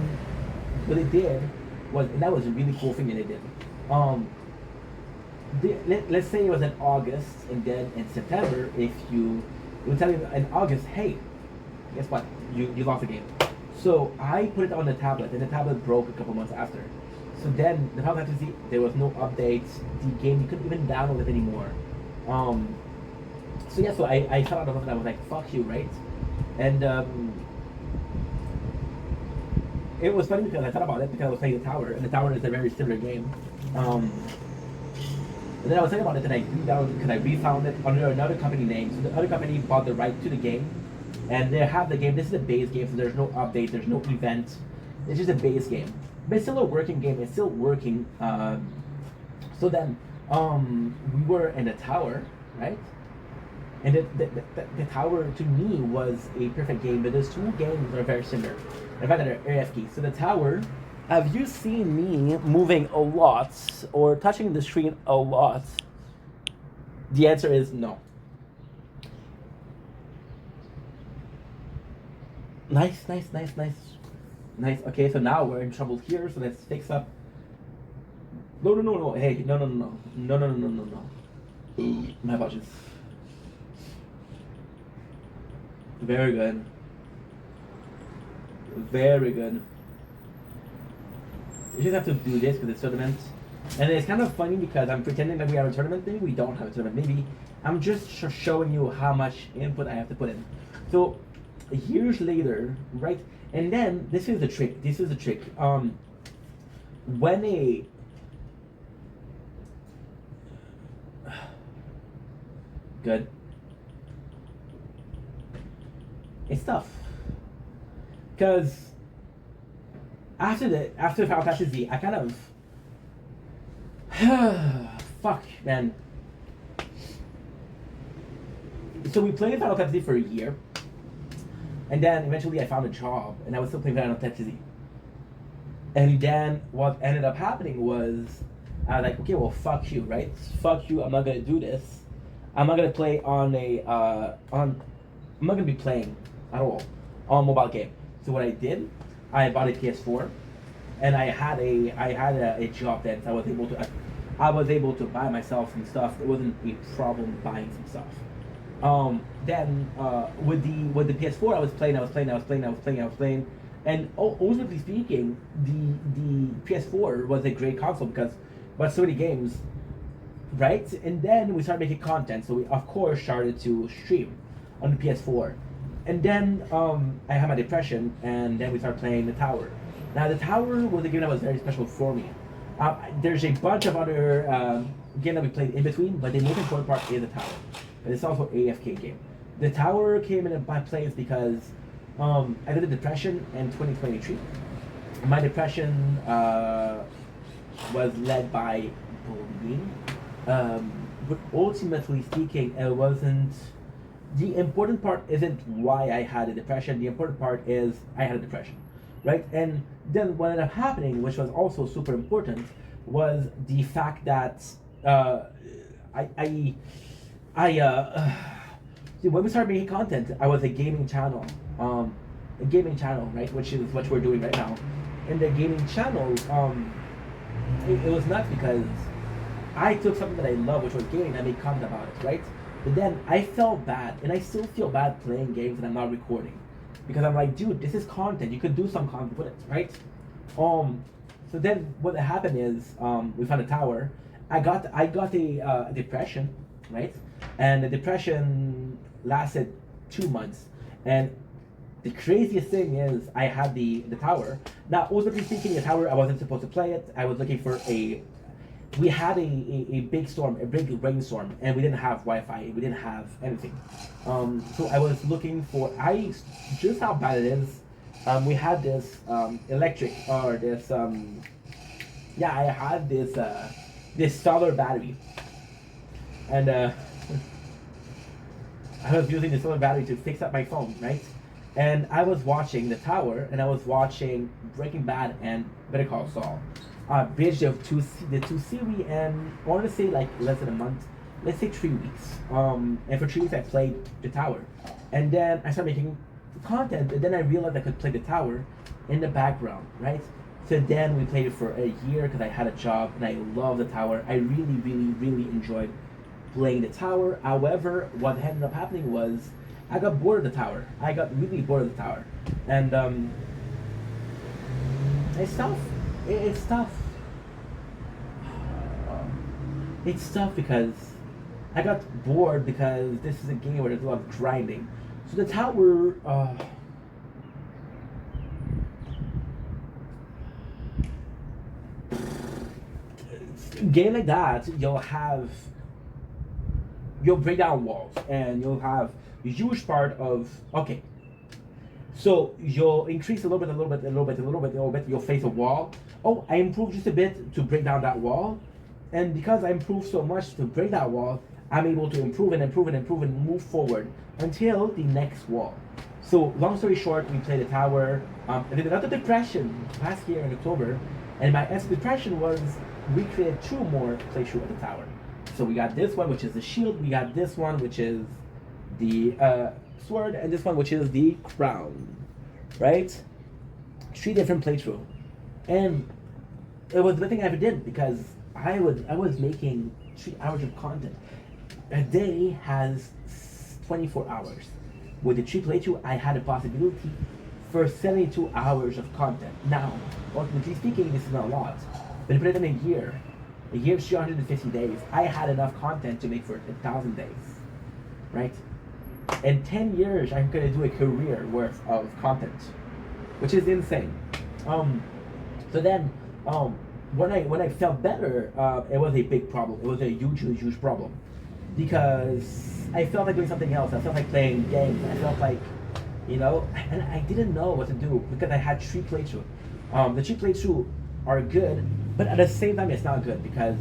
what they did was, and that was a really cool thing that they did. Let's say it was in August, and then in September, it would tell you in August, hey, guess what? You lost the game. So I put it on the tablet, and the tablet broke a couple months after. So then the Final Fantasy, there was no updates. The game, you couldn't even download it anymore. So yeah, so I fell out of it, and I was like, fuck you, right? And it was funny because I thought about it because I was playing the Tower, and the Tower is a very similar game. And then I was thinking about it, and I refound it under another company name. So the other company bought the right to the game, and they have the game. This is a base game, so there's no update, there's no event. It's just a base game, but it's still a working game. It's still working. So then we were in the Tower, right? And the Tower to me was a perfect game, but those two games are very similar. In fact, they're AFK. So the Tower. Have you seen me moving a lot or touching the screen a lot? The answer is no. Nice. Nice. Okay, so now we're in trouble here. So let's fix up. No, no, no, no. Hey, no, no, no, no, no, no, no, no, no, no. My apologies. Very good. Very good. You just have to do this with the tournament. And it's kind of funny because I'm pretending that we have a tournament. Maybe we don't have a tournament. Maybe I'm just showing you how much input I have to put in. So years later, right? And then this is the trick. This is the trick. When a good, it's tough because after Final Fantasy Z, I kind of fuck, man. So we played Final Fantasy for a year, and then eventually I found a job, and I was still playing Final Fantasy. And then what ended up happening was, I was like, okay, well, fuck you, right? Fuck you. I'm not gonna do this. I'm not gonna play on a on. I'm not gonna be playing at all on a mobile game. So what I did, I bought a PS4, and I had a job then, so I was able to buy myself some stuff. It wasn't a problem buying some stuff. Then with the PS4, I was playing, and ultimately speaking, the PS4 was a great console because but so many games, right? And then we started making content, so we of course started to stream on the PS4. And then I had my depression, and then we started playing The Tower. Now, The Tower was a game that was very special for me. There's a bunch of other games that we played in between, but the most important part is The Tower. But it's also an AFK game. The Tower came in my place because I did a depression in 2023. My depression was led by bullying. But ultimately speaking, it wasn't. The important part isn't why I had a depression. The important part is I had a depression, right? And then what ended up happening, which was also super important, was the fact that see, when we started making content, I was a gaming channel, right? Which is what we're doing right now. In the gaming channel, it was nuts because I took something that I love, which was gaming, and I made content about it, right? But then I felt bad, and I still feel bad playing games and I'm not recording, because I'm like, dude, this is content. You could do some content with it, right? So then what happened is we found a tower. I got a depression, right? And the depression lasted 2 months, and the craziest thing is I had the tower. Now, ultimately speaking, the tower, I wasn't supposed to play it. I was looking for we had a big storm, a big rainstorm, and we didn't have Wi-Fi. We didn't have anything. So I was looking for, just how bad it is. We had this electric, or this, I had this solar battery. And I was using the solar battery to fix up my phone, right? And I was watching The Tower, and I was watching Breaking Bad and Better Call Saul. Binged the two series, and I want to say like less than a month, let's say 3 weeks. And for 3 weeks I played The Tower, and then I started making content, and then I realized I could play The Tower in the background, right? So then we played it for a year because I had a job, and I love The Tower. I really, really, really enjoyed playing The Tower. However, what ended up happening was I got bored of The Tower. I got really bored of The Tower, and it's tough. It's tough. It's tough because I got bored because this is a game where there's a lot of grinding. So The Tower, game like that, you'll break down walls, and you'll have a huge part of, okay, so you'll increase a little bit, you'll face a wall. Oh, I improved just a bit to break down that wall. And because I improved so much to break that wall, I'm able to improve and move forward until the next wall. So long story short, we played The Tower. I did another depression last year in October, and my depression was we created 2 more playthroughs of The Tower. So we got this one, which is the shield. We got this one, which is the sword, and this one, which is the crown, right? 3 different playthrough, and it was the best thing I ever did because I was making 3 hours of content. A day has 24 hours. With the 3 playthrough, I had a possibility for 72 hours of content. Now, ultimately speaking, this is not a lot, but if you put it in a year is 350 days. I had enough content to make for 1,000 days, right? In 10 years, I'm gonna do a career worth of content, which is insane. So then, when I felt better, it was a big problem. It was a huge problem because I felt like doing something else. I felt like playing games. I felt like, and I didn't know what to do because I had 3 playthrough. The 3 playthrough are good, but at the same time, it's not good because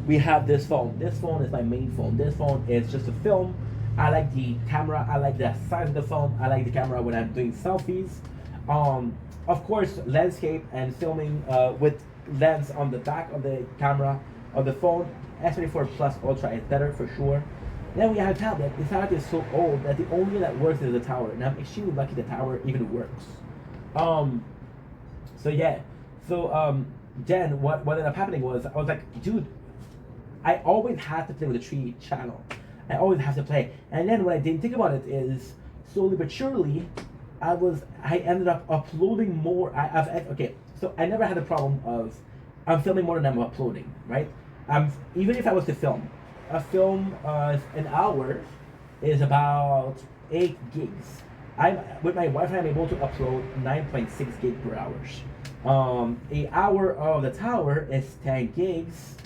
we have this phone. This phone is my main phone. This phone is just a film. I like the camera. I like the size of the phone. I like the camera when I'm doing selfies. Of course, landscape and filming with lens on the back of the camera of the phone. S24 Plus Ultra is better for sure. Then we have a tablet. The tablet is so old that the only thing that works is the tower, and I'm extremely lucky the tower even works. So yeah. So then what ended up happening was I was like, dude, I always had to play with a 3 channel. I always have to play. And then what I didn't think about it is slowly but surely, I ended up uploading more. Okay, so I never had the problem of I'm filming more than I'm uploading, right? Even if I was to film, an hour is about 8 gigs. With my Wi-Fi, I'm able to upload 9.6 gig per hour. A hour of the tower is 10 gigs.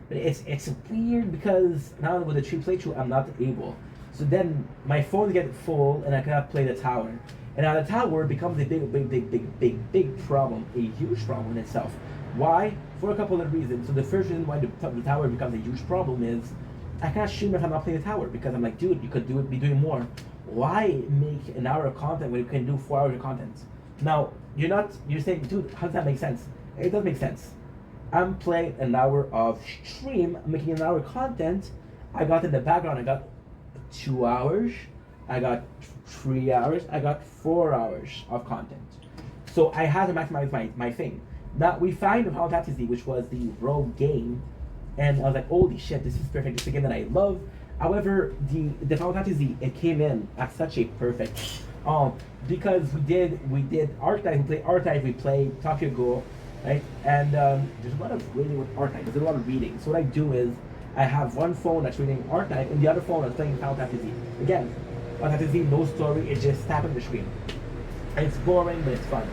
But it's weird because now with the 3 playthrough, I'm not able. So then my phone gets full and I cannot play the tower. And now the tower becomes a big problem, a huge problem in itself. Why? For a couple of reasons. So the first reason why the tower becomes a huge problem is I can't stream if I'm not playing the tower because I'm like, dude, you could be doing more. Why make an hour of content when you can do 4 hours of content? Now, you're saying, dude, how does that make sense? It does make sense. I'm playing an hour of stream, making an hour of content. I got in the background, I got 2 hours, I got 3 hours, I got 4 hours of content. So I had to maximize my thing. Now we find Final Fantasy Z, which was the rogue game, and I was like, holy shit, this is perfect. It's a game that I love. However, the Final Fantasy Z, it came in at such a perfect, because we did Archetype, we played Archetype, we played Tokyo Ghoul, right? And there's a lot of reading with Archetype. There's a lot of reading. So what I do is I have one phone that's reading Archetype, and the other phone that's playing Final Fantasy Z. Again, Final Fantasy Z, no story. It's just tapping the screen. It's boring, but it's fun.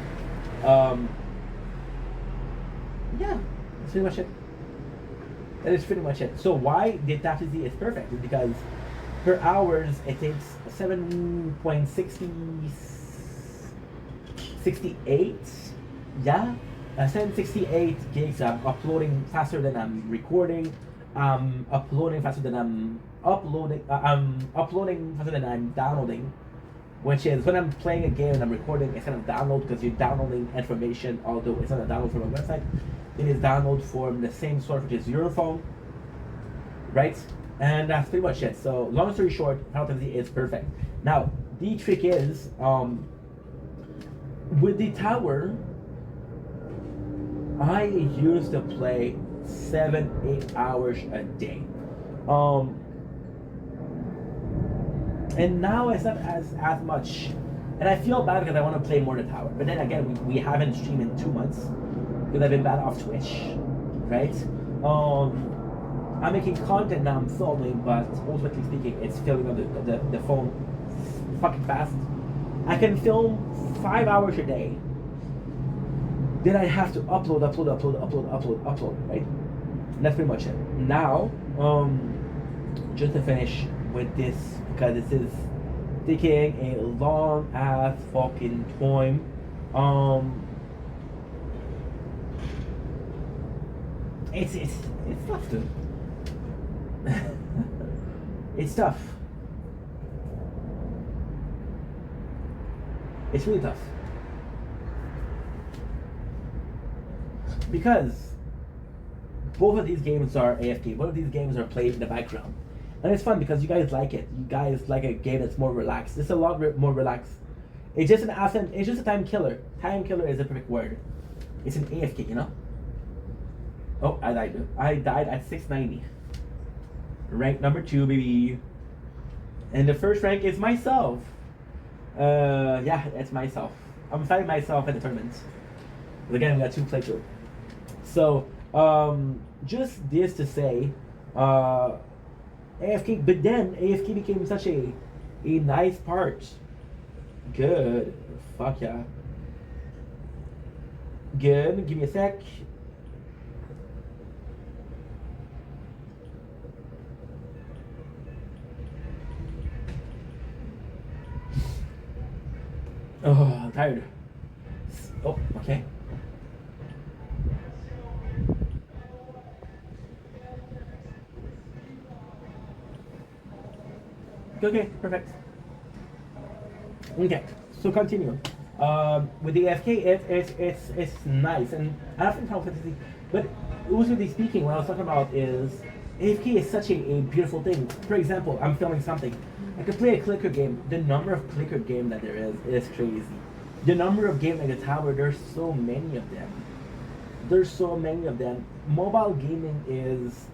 Yeah, that's pretty much it. That is pretty much it. So why the Fantasy Z is perfect is because per hours it takes 7.68. Yeah. 768 gigs. I'm uploading faster than I'm recording. Uploading faster than I'm uploading. I'm uploading faster than I'm downloading. Which is when I'm playing a game and I'm recording, it's gonna download because you're downloading information. Although it's not a download from a website, it is download from the same source, which is your phone, right? And that's pretty much it. So long story short, Final Fantasy is perfect. Now the trick is, with the tower, I used to play 7-8 hours a day, and now it's not as much. And I feel bad because I want to play more the tower. But then again, we haven't streamed in 2 months because I've been bad off Twitch, right? I'm making content now. I'm filming, but ultimately speaking, it's filling on the phone fucking fast. I can film 5 hours a day. Then I have to upload, right? And that's pretty much it. Now, just to finish with this, because this is taking a long ass fucking time. It's tough, dude. It's tough. It's really tough. Because both of these games are AFK. Both of these games are played in the background. And it's fun because you guys like it. You guys like a game that's more relaxed. It's a lot more relaxed. It's just an absent. It's just a time killer. Time killer is a perfect word. It's an AFK, you know. Oh, I died. I died at 690. Rank number 2, baby. And the first rank is myself. Yeah, it's myself. I'm fighting myself at the tournament. But again, we got 2 playthrough. So, just this to say, AFK. But then AFK became such a nice part. Good. Fuck yeah. Good. Give me a sec. Oh, I'm tired. Oh, okay. Okay, perfect. Okay, so continue. With the AFK, it's nice, and I often Final Fantasy, but usually speaking, what I was talking about is AFK is such a beautiful thing. For example, I'm filming something. I could play a clicker game. The number of clicker game that there is crazy. The number of games like the tower, there's so many of them. There's so many of them. Mobile gaming is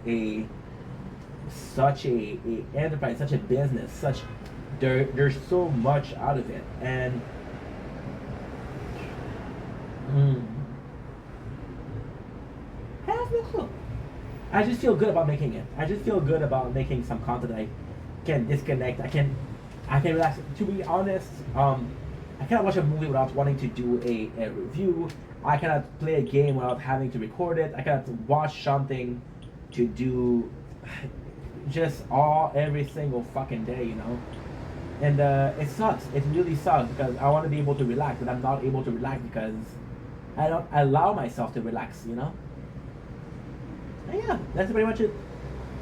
such a enterprise, such a business, such there's so much out of it, and I have no clue. I just feel good about making it. I just feel good about making some content that I can disconnect. I can relax. To be honest, I cannot watch a movie without wanting to do a review. I cannot play a game without having to record it. I cannot watch something to do just every single fucking day, you know. And it sucks. It really sucks because I want to be able to relax, but I'm not able to relax because I don't allow myself to relax, you know. And yeah, that's pretty much it.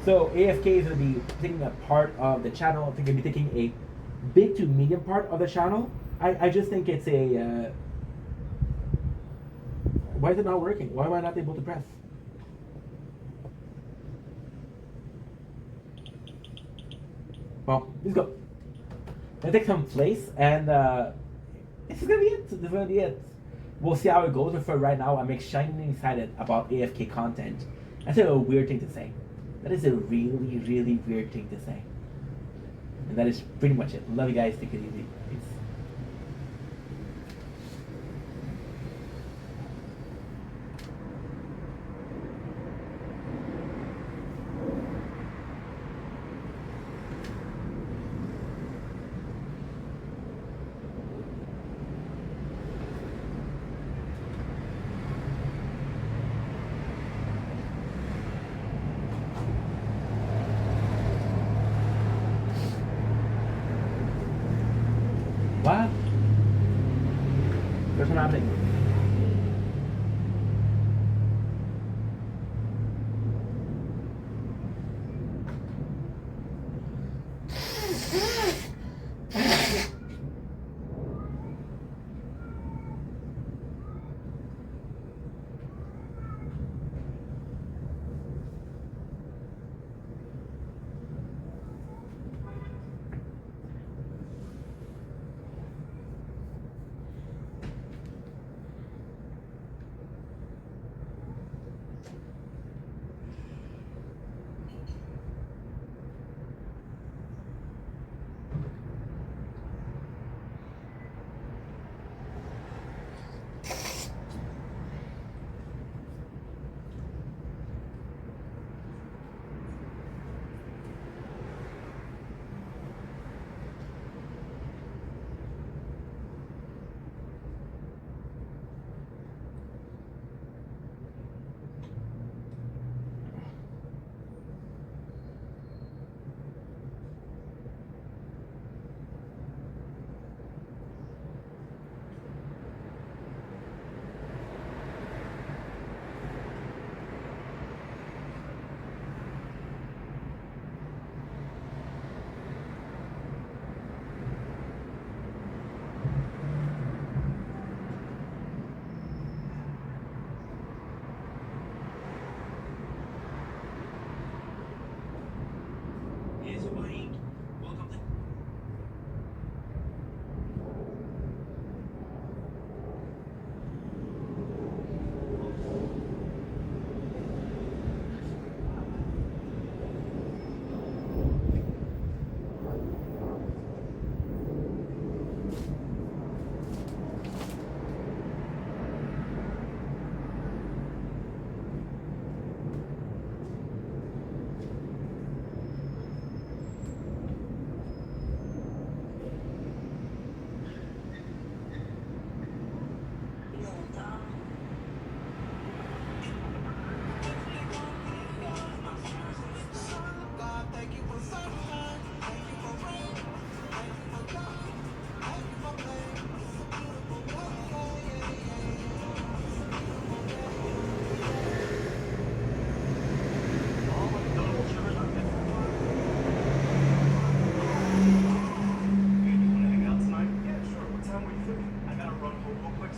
So AFK is gonna be taking a part of the channel. I think gonna be taking a big to medium part of the channel. I just think it's a. Why is it not working? Why am I not able to press? Well, let's go. Gonna take some place, and this is gonna be it. This is gonna be it. We'll see how it goes. But for right now, I'm extremely excited about AFK content. That's a weird thing to say. That is a really, really weird thing to say. And that is pretty much it. Love you guys. Take it easy. Peace. What? There's one happening.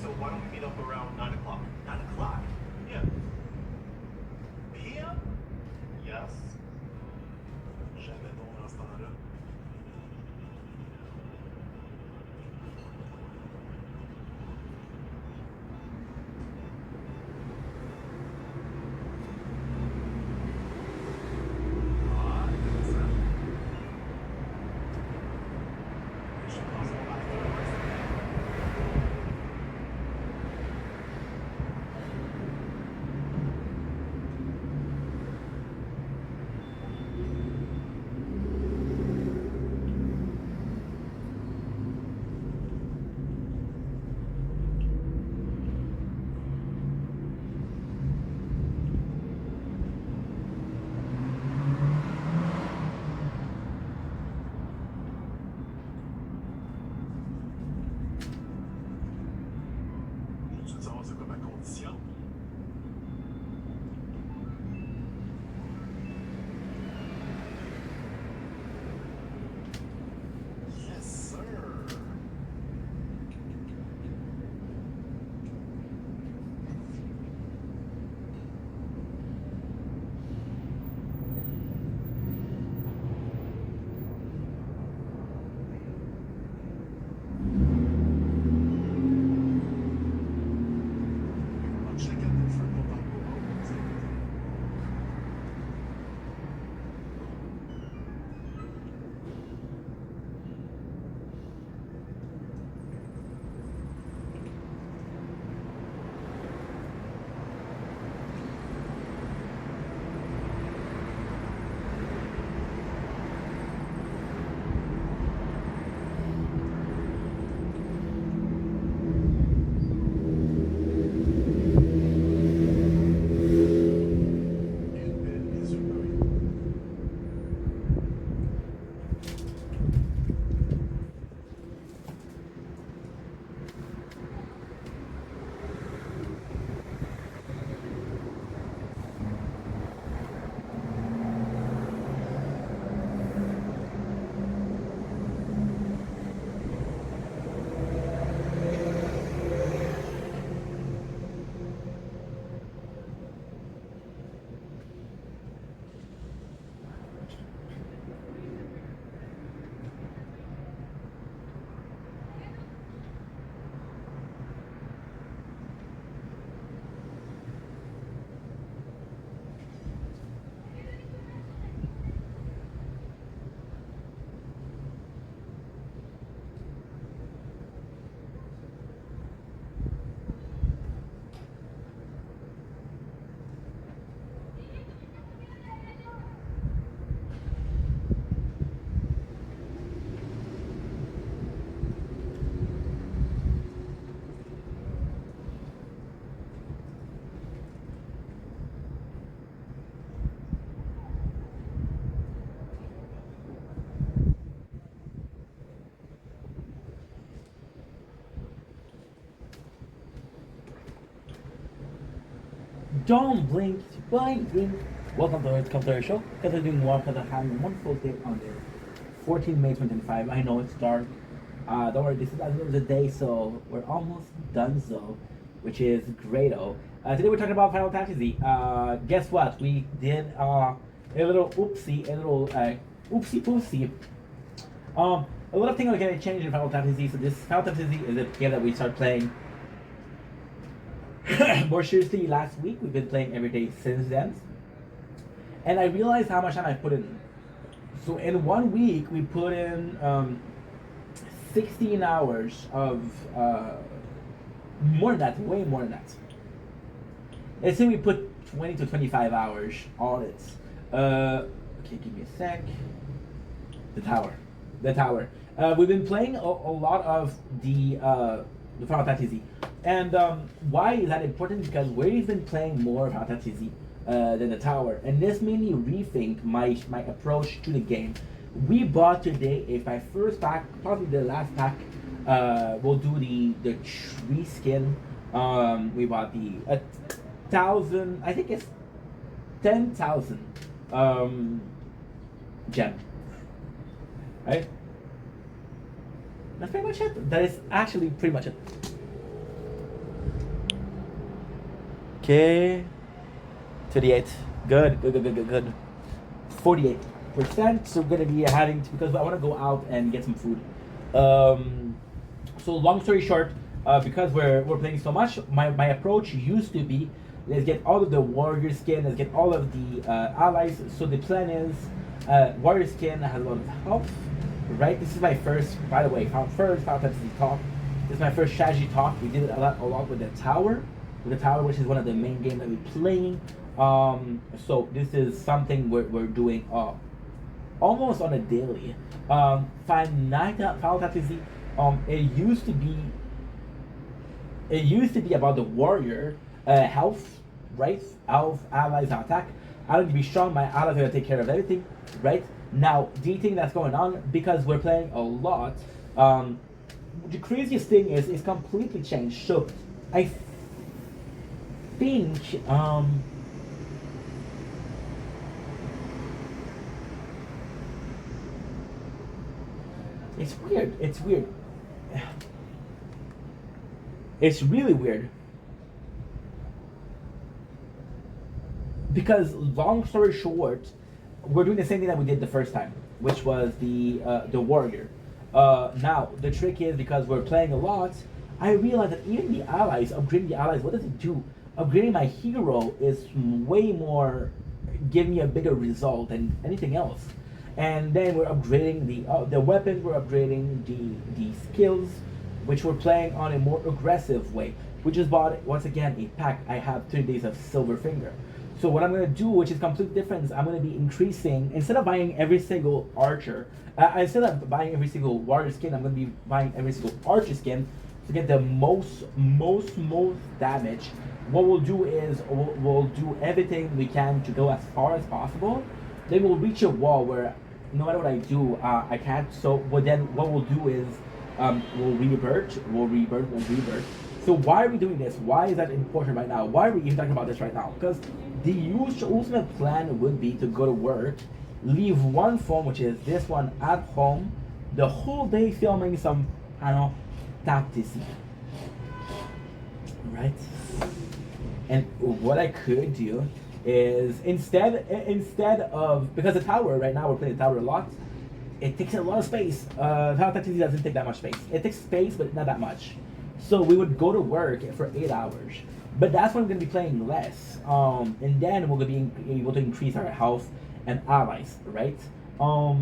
So why don't we meet up around 9 o'clock? 9 o'clock? Yeah. PM? Yes. Jamais bon dans ce temps-là. Ah, intéressant. Je pense qu'on va faire un tu te sens ça comme à condition? Yes, sir. On check out the feu pour pas courir. Une belle Missouri. Don't blink, blind blink. Welcome to the Computer Show. Because I'm doing one, because I'm having a wonderful day on the 14th May 2025. I know it's dark. Don't worry, this is at the end of the day, so we're almost done, so, which is great-o. Today we're talking about Final Fantasy. Guess what? We did a little oopsie, oopsie poopsie. A lot of things are going to change in Final Fantasy. So this Final Fantasy is a game that we start playing more seriously last week. We've been playing every day since then. And I realized how much time I put in. So in 1 week, we put in 16 hours of, more than that, way more than that. Let's say we put 20 to 25 hours on it. Okay, give me a sec. The tower. We've been playing a lot of the Final Fantasy. And why is that important? Because we've been playing more Final Fantasy than the tower. And this made me rethink my approach to the game. We bought today, if my first pack, probably the last pack, we'll do the tree skin. We bought the 1,000, I think it's 10,000 gem. Right? That's pretty much it. That is actually pretty much it. Okay. 38. Good, good, good, good, good, good. 48%. So we're gonna be having to, because I want to go out and get some food. So long story short, because we're playing so much, my approach used to be, let's get all of the warrior skin, let's get all of the allies. So the plan is, warrior skin has a lot of health, right? This is my first, by the way, Final Fantasy talk. This is my first strategy talk. We did it a lot with the tower, which is one of the main games that we're playing. So this is something we're doing almost on a daily. Final Fantasy, it used to be about the warrior health, right? Health, allies, attack. I need to be strong. My allies are gonna take care of everything, right? Now the thing that's going on, because we're playing a lot, the craziest thing is it's completely changed. So I think it's weird. It's weird. It's really weird. Because long story short, we're doing the same thing that we did the first time, which was the warrior. Now the trick is, because we're playing a lot, I realized that even the allies, upgrading the allies, what does it do? Upgrading my hero is way more, give me a bigger result than anything else. And then we're upgrading the weapon, we're upgrading the skills, which we're playing on a more aggressive way. We just bought, once again, a pack. I have 3 days of Silverfinger. So what I'm gonna do, which is completely different, is I'm gonna be increasing, instead of buying every single archer, instead of buying every single warrior skin, I'm gonna be buying every single archer skin to get the most damage. What we'll do is we'll do everything we can to go as far as possible. Then we'll reach a wall where no matter what I do, I can't. So what we'll do is we'll rebirth. So why are we doing this? Why is that important right now? Why are we even talking about this right now? Because the ultimate plan would be to go to work, leave one phone, which is this one, at home, the whole day filming some, I don't know, tactics, right? And what I could do is instead of, because the tower right now, we're playing the tower a lot, it takes a lot of space. Final Fantasy doesn't take that much space. It takes space, but not that much. So we would go to work for 8 hours, but that's when we're gonna be playing less. And then we're gonna be able to increase our health and allies, right? So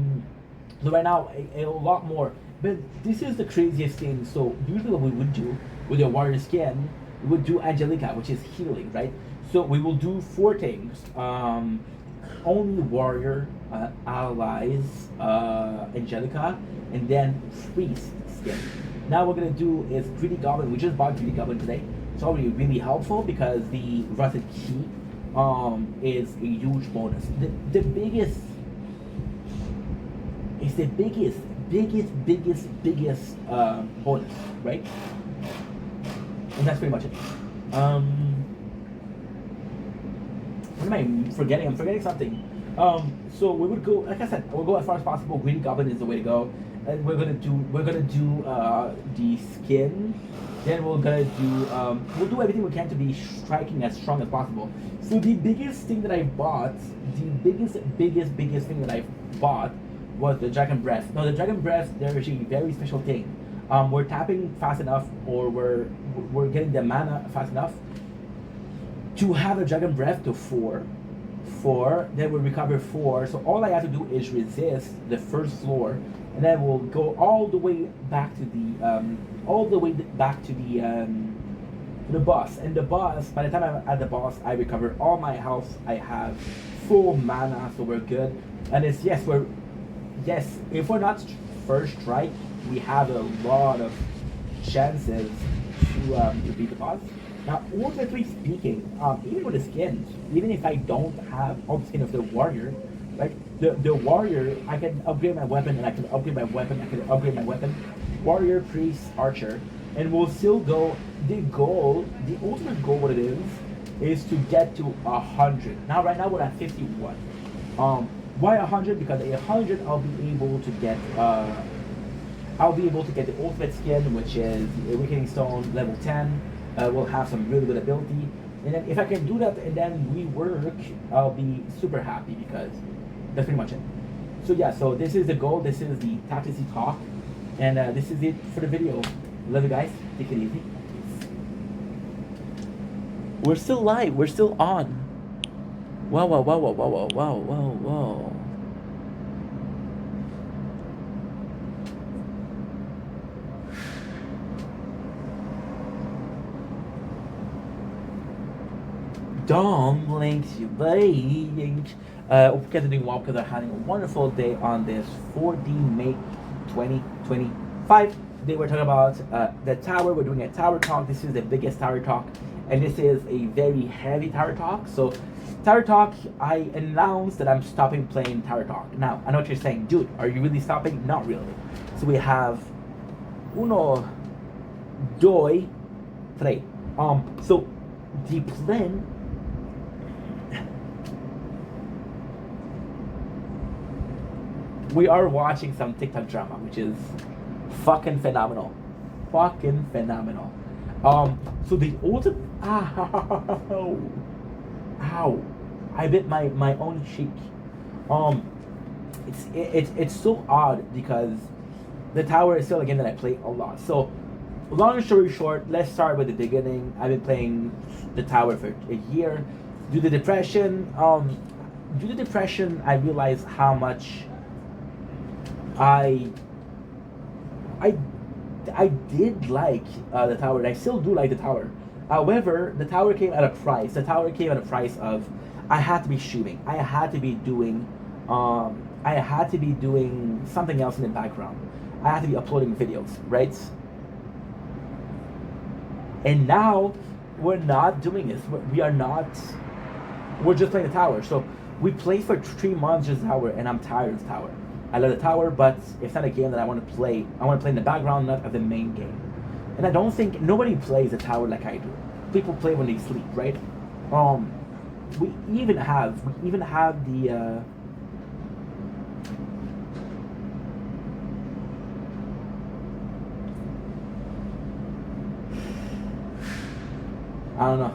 right now a lot more. But this is the craziest thing. So usually what we would do with the warrior skin, we would do Angelica, which is healing, right? So we will do 4 things. Only warrior, allies, Angelica, and then priest skin. Now what we're gonna do is Greedy Goblin. We just bought Greedy Goblin today. It's already really helpful because the Rusted Key is a huge bonus. The biggest, it's the biggest bonus, right? And that's pretty much it. What am I forgetting? I'm forgetting something. So we would go, like I said, we'll go as far as possible. Greedy Goblin is the way to go. And we're gonna do the skin. Then we'll do everything we can to be striking as strong as possible. So the biggest thing that I bought, the biggest thing that I bought was the Dragon Breath. Now the Dragon Breath, there's actually a very special thing. We're tapping fast enough, or we're getting the mana fast enough to have a Dragon Breath to 4. Then we'll recover 4. So all I have to do is resist the first floor, and then we'll go all the way back to the boss. And the boss, by the time I'm at the boss, I recover all my health. I have full mana, so we're good. And it's if we're not first strike, we have a lot of chances to beat the boss. Now, ultimately speaking, even with the skins, even if I don't have all the skin of the warrior, right? The warrior, I can upgrade my weapon, and I can upgrade my weapon, warrior, priest, archer, and we'll still go. The ultimate goal, what it is to get to 100. Now, right now we're at 51. Why 100? Because at 100, I'll be able to get the ultimate skin, which is Awakening Stone level 10. Will have some really good ability. And then if I can do that and then rework, I'll be super happy because that's pretty much it. So yeah, so this is the goal. This is the Tacticsy talk, and this is it for the video. Love you guys. Take it easy. We're still live. We're still on. Wow, wow, wow, wow, wow, wow, wow, wow, wow. Dumplings, you waiting. Hope you guys are doing well because I'm having a wonderful day on this 4D May 2025. Today we're talking about the tower. We're doing a tower talk. This is the biggest tower talk, and this is a very heavy tower talk. So, tower talk, I announced that I'm stopping playing tower talk. Now, I know what you're saying, dude. Are you really stopping? Not really. So we have uno, dos, tres. So the plan. We are watching some TikTok drama, which is fucking phenomenal. Fucking phenomenal. So the ultimate. Ow. Ow. I bit my own cheek. It's so odd because the tower is still a game that I play a lot. So, long story short, let's start with the beginning. I've been playing the tower for a year. Due to depression, I realized how much I did like the tower, and I still do like the tower. However, the tower came at a price. The tower came at a price of I had to be shooting. I had to be doing something else in the background. I had to be uploading videos, right? And now we're not doing this. We are not. We're just playing the tower. So we played for 3 months just the tower, and I'm tired of the tower. I love the tower, but it's not a game that I want to play. I want to play in the background, not as the main game. And I don't think nobody plays the tower like I do. People play when they sleep, right? We even have the. I don't know.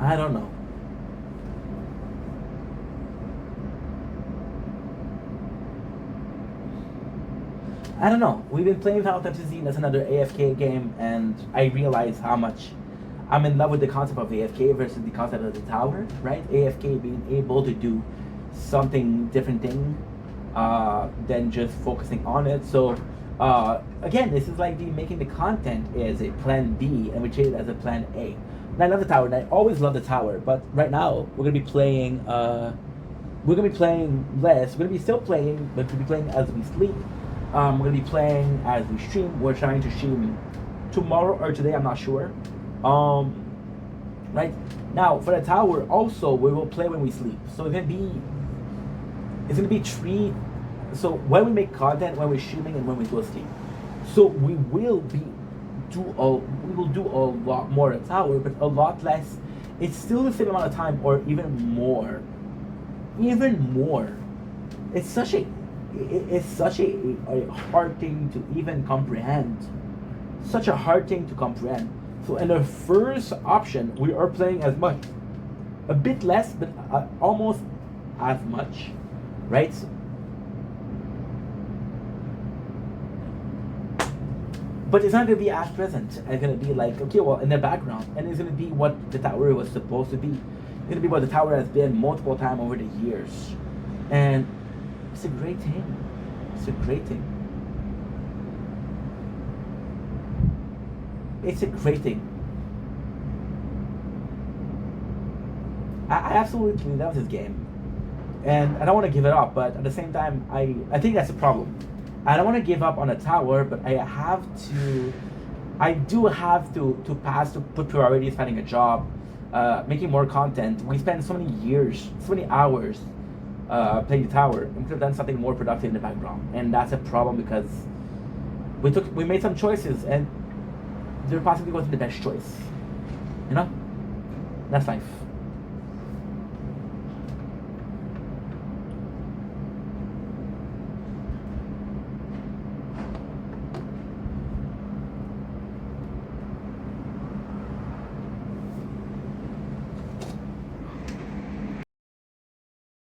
I don't know. I don't know. We've been playing Final Fantasy. That's another AFK game, and I realize how much I'm in love with the concept of AFK versus the concept of the tower. Right? AFK being able to do something different thing than just focusing on it. So again, this is like making the content is a plan B, and we treat it as a plan A. And I love the tower, and I always love the tower. But right now, we're gonna be playing. We're gonna be playing less. We're gonna be still playing, but we'll be playing as we sleep. We're gonna be playing as we stream. We're trying to stream tomorrow or today. I'm not sure. Right now for the tower, also we will play when we sleep. So it's gonna be three. So when we make content, when we're streaming, and when we go to sleep. So we will do a lot more at tower, but a lot less. It's still the same amount of time, or even more. Even more. It's such a hard thing to even comprehend. Such a hard thing to comprehend. So in the first option, we are playing as much, a bit less, but almost as much, right? But it's not going to be as present. It's going to be like, okay, well, in the background. And it's going to be what the tower was supposed to be. It's going to be what the tower has been multiple times over the years. And it's a great thing. It's a great thing. It's a great thing. I absolutely love this game. And I don't want to give it up, but at the same time, I think that's a problem. I don't want to give up on a tower, but I do have to put priorities, finding a job, making more content. We spend so many years, so many hours playing the tower, and we could have done something more productive in the background. And that's a problem because we made some choices, and there possibly wasn't the best choice. You know? That's life.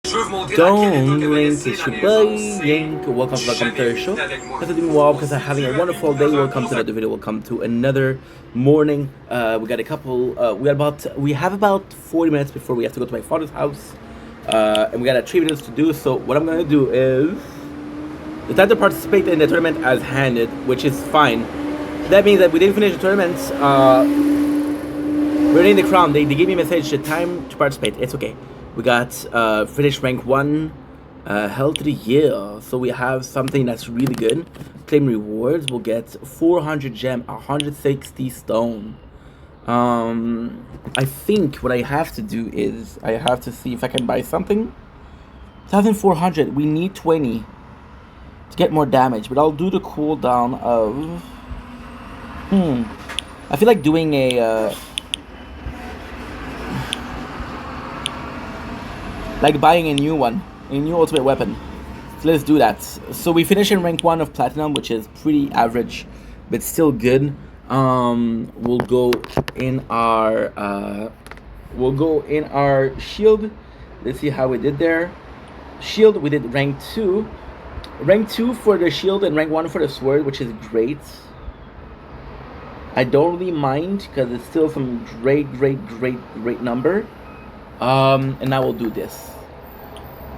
Don't link, it's your boy Yank. Welcome to the show. Because I'm doing well, because I'm having a wonderful day. Welcome to another video. Welcome to another morning. We got a couple. We have about 40 minutes before we have to go to my father's house, and we got 3 minutes to do. So what I'm gonna do is decide to participate in the tournament as handed, which is fine. That means that we didn't finish the tournament. We're in the crown. They gave me a message. The time to participate. It's okay. We got finished rank 1, held to the year. So we have something that's really good. Claim rewards. We'll get 400 gem, 160 stone. I think what I have to do is I have to see if I can buy something. 1,400. We need 20 to get more damage, but I'll do the cooldown of. I feel like doing a. Like buying a new one, a new ultimate weapon. So let's do that. So we finish in rank 1 of platinum, which is pretty average, but still good. We'll go in our shield. Let's see how we did there. Shield, we did rank 2. Rank 2 for the shield and rank 1 for the sword, which is great. I don't really mind because it's still some great number. And now we'll do this.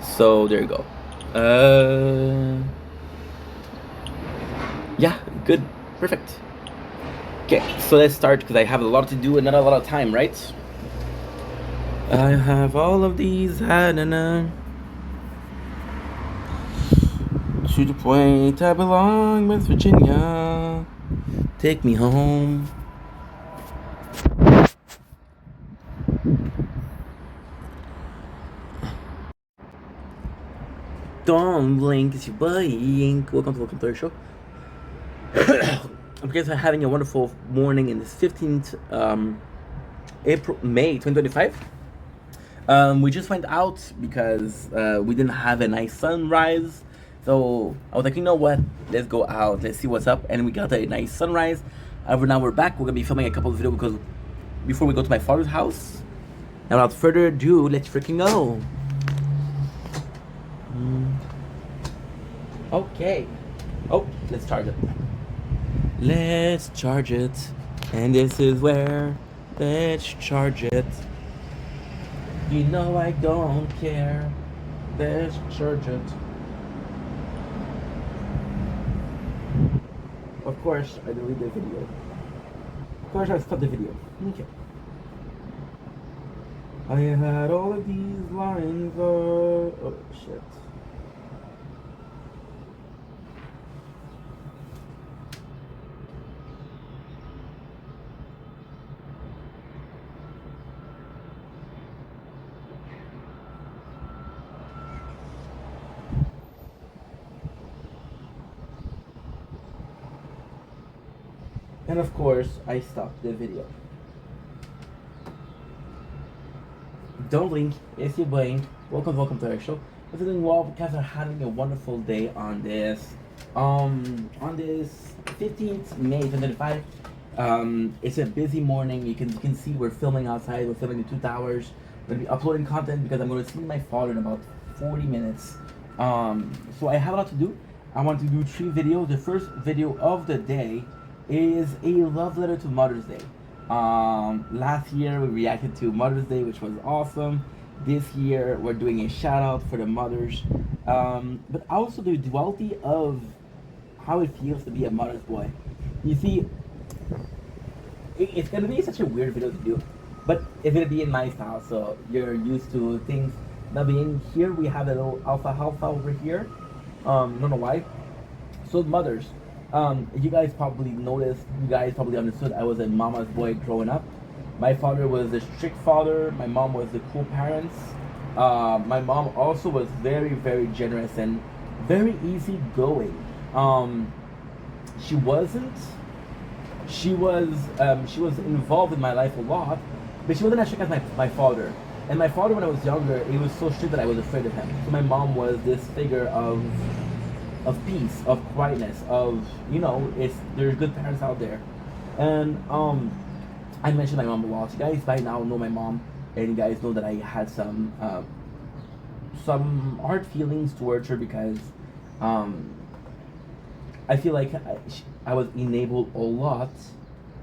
So there you go. Yeah, good, perfect. Okay, so let's start because I have a lot to do and not a lot of time, right? I have all of these. To the point I belong, West Virginia. Take me home. Don't blink, it's your boy Yank. Welcome to our show. Okay, so having a wonderful morning in this 15th May 2025. We just went out because we didn't have a nice sunrise. So I was like, you know what? Let's go out. Let's see what's up. And we got a nice sunrise. However, now we're back. We're gonna be filming a couple of videos because before we go to my father's house. Now, without further ado, let's freaking go. Okay. Oh, let's charge it. Let's charge it. And this is where. Let's charge it. You know I don't care. Let's charge it. Of course, I deleted the video. Of course, I stopped the video. Okay. I had all of these lines. Oh, shit. And of course, I stopped the video. Don't blink, it's your boy. Welcome to our show. We're doing well because we're having a wonderful day on this 15th May 2025. It's a busy morning. You can see we're filming outside. We're filming the 2 towers. We're gonna be uploading content because I'm gonna see my father in about 40 minutes. So I have a lot to do. I want to do 3 videos. The first video of the day is a love letter to Mother's Day. Last year we reacted to Mother's Day, which was awesome. This year we're doing a shout out for the mothers, but also the duality of how it feels to be a mother's boy. You see, it's gonna be such a weird video to do, but it's gonna be in my style, so you're used to things not being here. We have a little alpha over here. Don't know why. So mothers. You guys probably noticed, you guys probably understood I was a mama's boy growing up. My father was a strict father, my mom was the cool parents. My mom also was very generous and very easygoing. She was involved in my life a lot, but she wasn't as strict as my father. And my father, when I was younger, he was so strict that I was afraid of him. So my mom was this figure of peace, of quietness, of, you know, there's good parents out there. And I mentioned my mom a lot. You guys by now know my mom, and you guys know that I had some some hard feelings towards her because um, I feel like I was enabled a lot,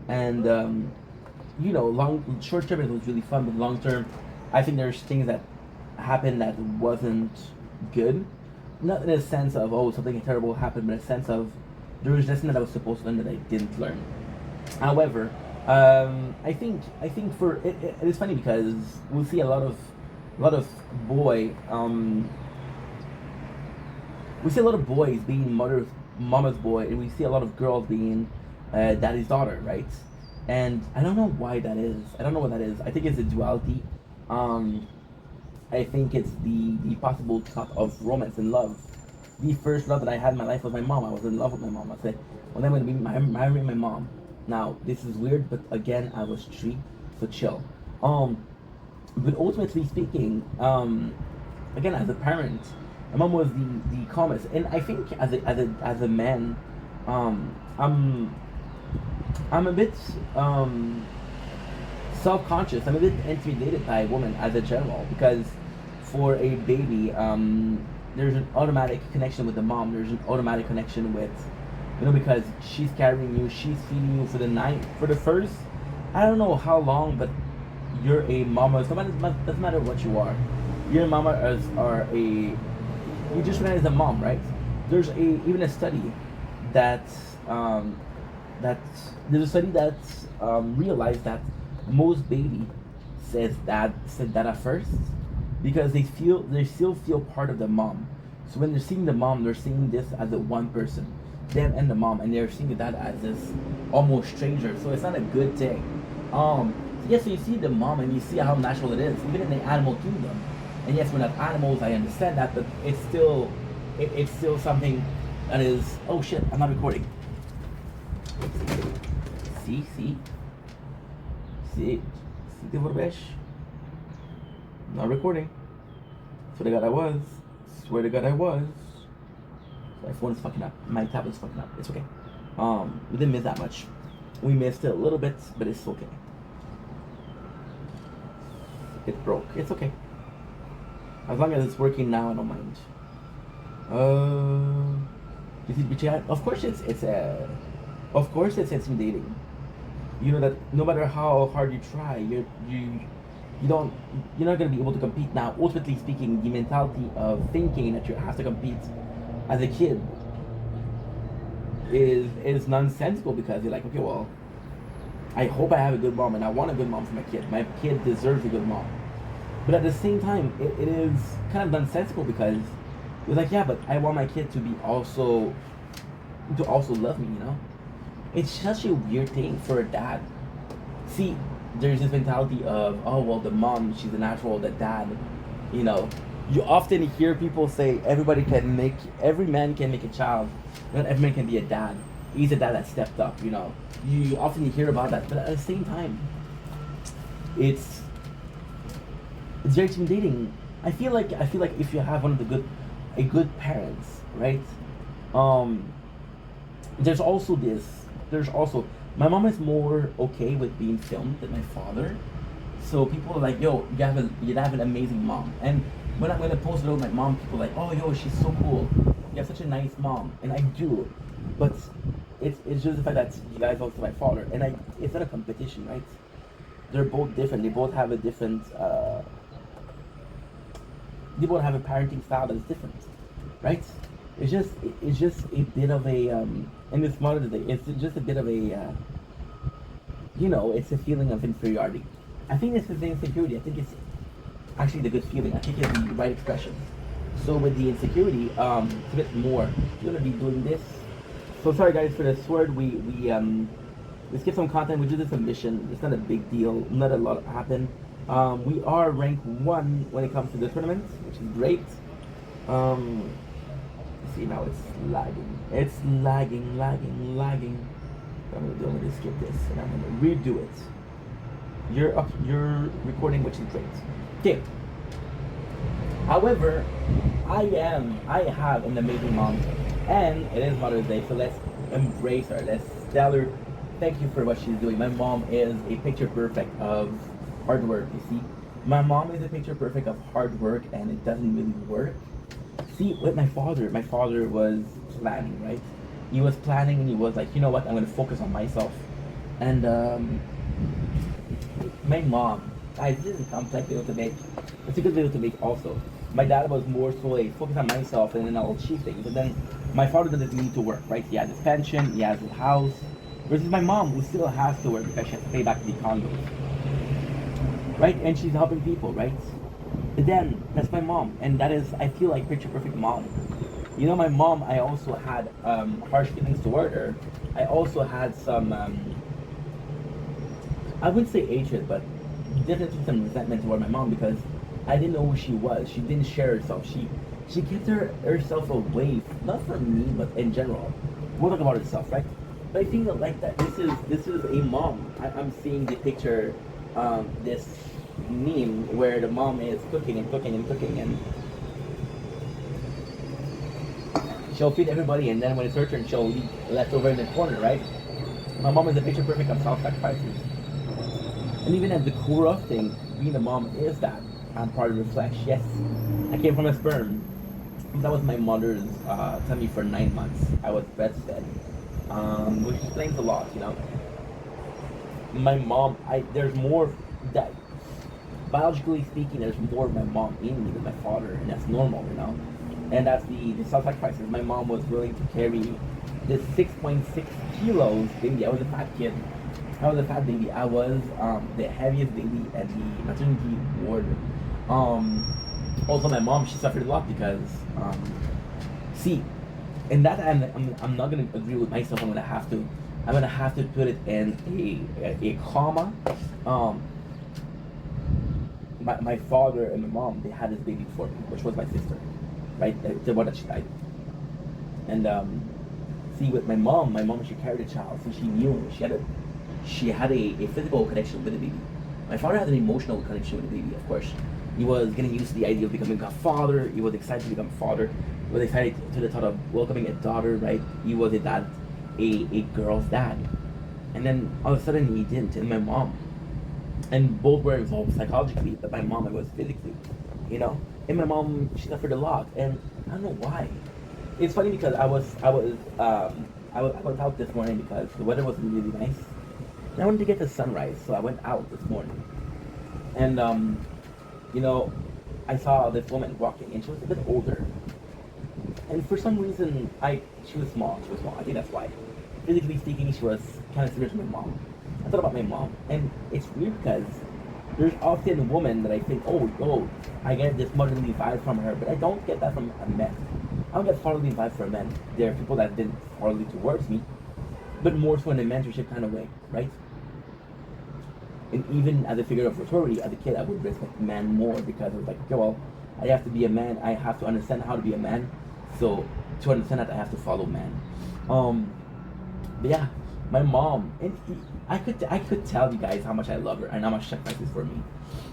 and you know, long short term it was really fun, but long term, I think there's things that happened that wasn't good. Not in a sense of oh something terrible happened, but in a sense of there was lesson that I was supposed to learn that I didn't learn. However, I think for it is funny because we see a lot of boy we see a lot of boys being mama's boy, and we see a lot of girls being daddy's daughter, right? And I don't know why that is. I don't know what that is. I think it's a duality. Um, I think it's the possible thought of romance and love. The first love that I had in my life was my mom. I was in love with my mom. I said, well, I'm going to be marrying my mom. Now, this is weird, but again, I was three, so chill. But ultimately speaking, again, as a parent, my mom was the calmest. And I think as a man, I'm a bit self-conscious. I'm a bit intimidated by a woman as a general because for a baby, there's an automatic connection with the mom. There's an automatic connection with, you know, because she's carrying you, she's feeding you for the night, for the first, I don't know how long, but you're a mama. So doesn't matter what you are. You're a mama are a, you just recognize a mom, right? There's even a study that that there's a study that realized that most baby said that at first because they still feel part of the mom. So when they're seeing the mom, they're seeing this as a one person, them and the mom, and they're seeing that as this almost stranger. So it's not a good thing. Yes, so you see the mom and you see how natural it is, even in the animal kingdom. And yes, we're not animals. I understand that, but it's still something that is. Oh shit! I'm not recording. See, the vorbesh. Not recording. Swear to God I was. Swear to God I was. My phone is fucking up. My tablet's fucking up. It's okay. We didn't miss that much. We missed it a little bit, but it's okay. It broke. It's okay. As long as it's working now, I don't mind. You see, of course of course it's intimidating. You know that no matter how hard you try, you're not gonna be able to compete. Now, ultimately speaking, the mentality of thinking that you have to compete as a kid is nonsensical because you're like, okay, well, I hope I have a good mom and I want a good mom for my kid. My kid deserves a good mom. But at the same time, it is kind of nonsensical because you're like, yeah, but I want my kid to also love me, you know? It's such a weird thing for a dad. See, there's this mentality of, oh, well, the mom, she's a natural, the dad, you know. You often hear people say every man can make a child. Not every man can be a dad. He's a dad that stepped up, you know. You often hear about that, but at the same time, it's very intimidating. I feel like if you have a good parents, right? There's also my mom is more okay with being filmed than my father. So people are like, yo, you have an amazing mom. And when I post it over my mom, people are like, oh, yo, she's so cool. You have such a nice mom, and I do. But it's just the fact that you guys also my father, and it's not a competition, right? They're both different. They both have a different. They both have a parenting style that's different, right? It's just a bit of a in this modern day. It's just a bit of a it's a feeling of inferiority. I think this is the insecurity. I think it's actually the good feeling. I think it's the right expression. So with the insecurity, it's a bit more. You're gonna be doing this. So sorry guys for this word. We skip some content. We do this a mission. It's not a big deal. Not a lot happened. We are ranked 1 when it comes to the tournament, which is great. See now it's lagging. It's lagging. I'm gonna skip this and I'm gonna redo it. You're recording, which is great. Okay. However, I have an amazing mom, and it is Mother's Day, so let's embrace her. Let's tell her thank you for what she's doing. My mom is a picture perfect of hard work, you see. My mom is a picture perfect of hard work, and it doesn't really work. See, with my father was planning, right? He was planning, and he was like, you know what, I'm gonna focus on myself. And my mom, this is a complex video to make. It's a good video to make also. My dad was more so like focus on myself and then I'll achieve things. And then my father doesn't need to work, right? He has his pension, he has his house. Versus my mom who still has to work because she has to pay back the condos. Right? And she's helping people, right? But then that's my mom. And that is I feel like picture perfect mom. You know my mom I also had harsh feelings toward her. I also had some I wouldn't say hatred, but definitely some resentment toward my mom because I didn't know who she was. She didn't share herself. She kept herself away, not from me, but in general. We'll talk about herself, right? But I think that like that. This is a mom. I'm seeing the picture, this meme where the mom is cooking and cooking and cooking, and she'll feed everybody, and then when it's her turn, she'll leave leftover in the corner, right? My mom is a picture perfect of self-sacrifices. And even at the core of things, being a mom is that. I'm part of the flesh. Yes, I came from a sperm. That was my mother's tummy for 9 months. I was breastfed, which explains a lot, you know. My mom, there's more that biologically speaking, there's more of my mom in me than my father, and that's normal, you know. And that's the self-sacrifices. My mom was willing to carry this 6.6 kilos baby. I was a fat kid. I was a fat baby. I was the heaviest baby at the maternity ward. Also, my mom, she suffered a lot because, see, in that I'm not gonna agree with myself. I'm gonna have to put it in a comma. My father and my mom, they had this baby before me, which was my sister, right? The one that she died. And see, with my mom, she carried a child, so she knew she had a physical connection with the baby. My father had an emotional connection with the baby, of course. He was getting used to the idea of becoming a father. He was excited to become a father. He was excited to the thought of welcoming a daughter, right? He was a dad, a girl's dad. And then all of a sudden he didn't. And my mom, and both were involved psychologically, but my mom, it was physically, you know? And my mom, she suffered a lot. And I don't know why. It's funny because I was out this morning because the weather was really nice. And I wanted to get the sunrise, so I went out this morning. And you know, I saw this woman walking, and she was a bit older. And for some reason, she was small. She was small. I think that's why. Physically speaking, she was kind of similar to my mom. I thought about my mom, and it's weird because there's often a woman that I think, oh, I get this motherly vibe from her, but I don't get that from a man. I don't get fatherly vibe from men. There are people that did fatherly towards me, but more so in a mentorship kind of way, right? And even as a figure of authority, as a kid, I would respect men more because I was like, okay, well, I have to be a man. I have to understand how to be a man. So to understand that, I have to follow man. But yeah, my mom, and I could tell you guys how much I love her and how much she sacrifices for me.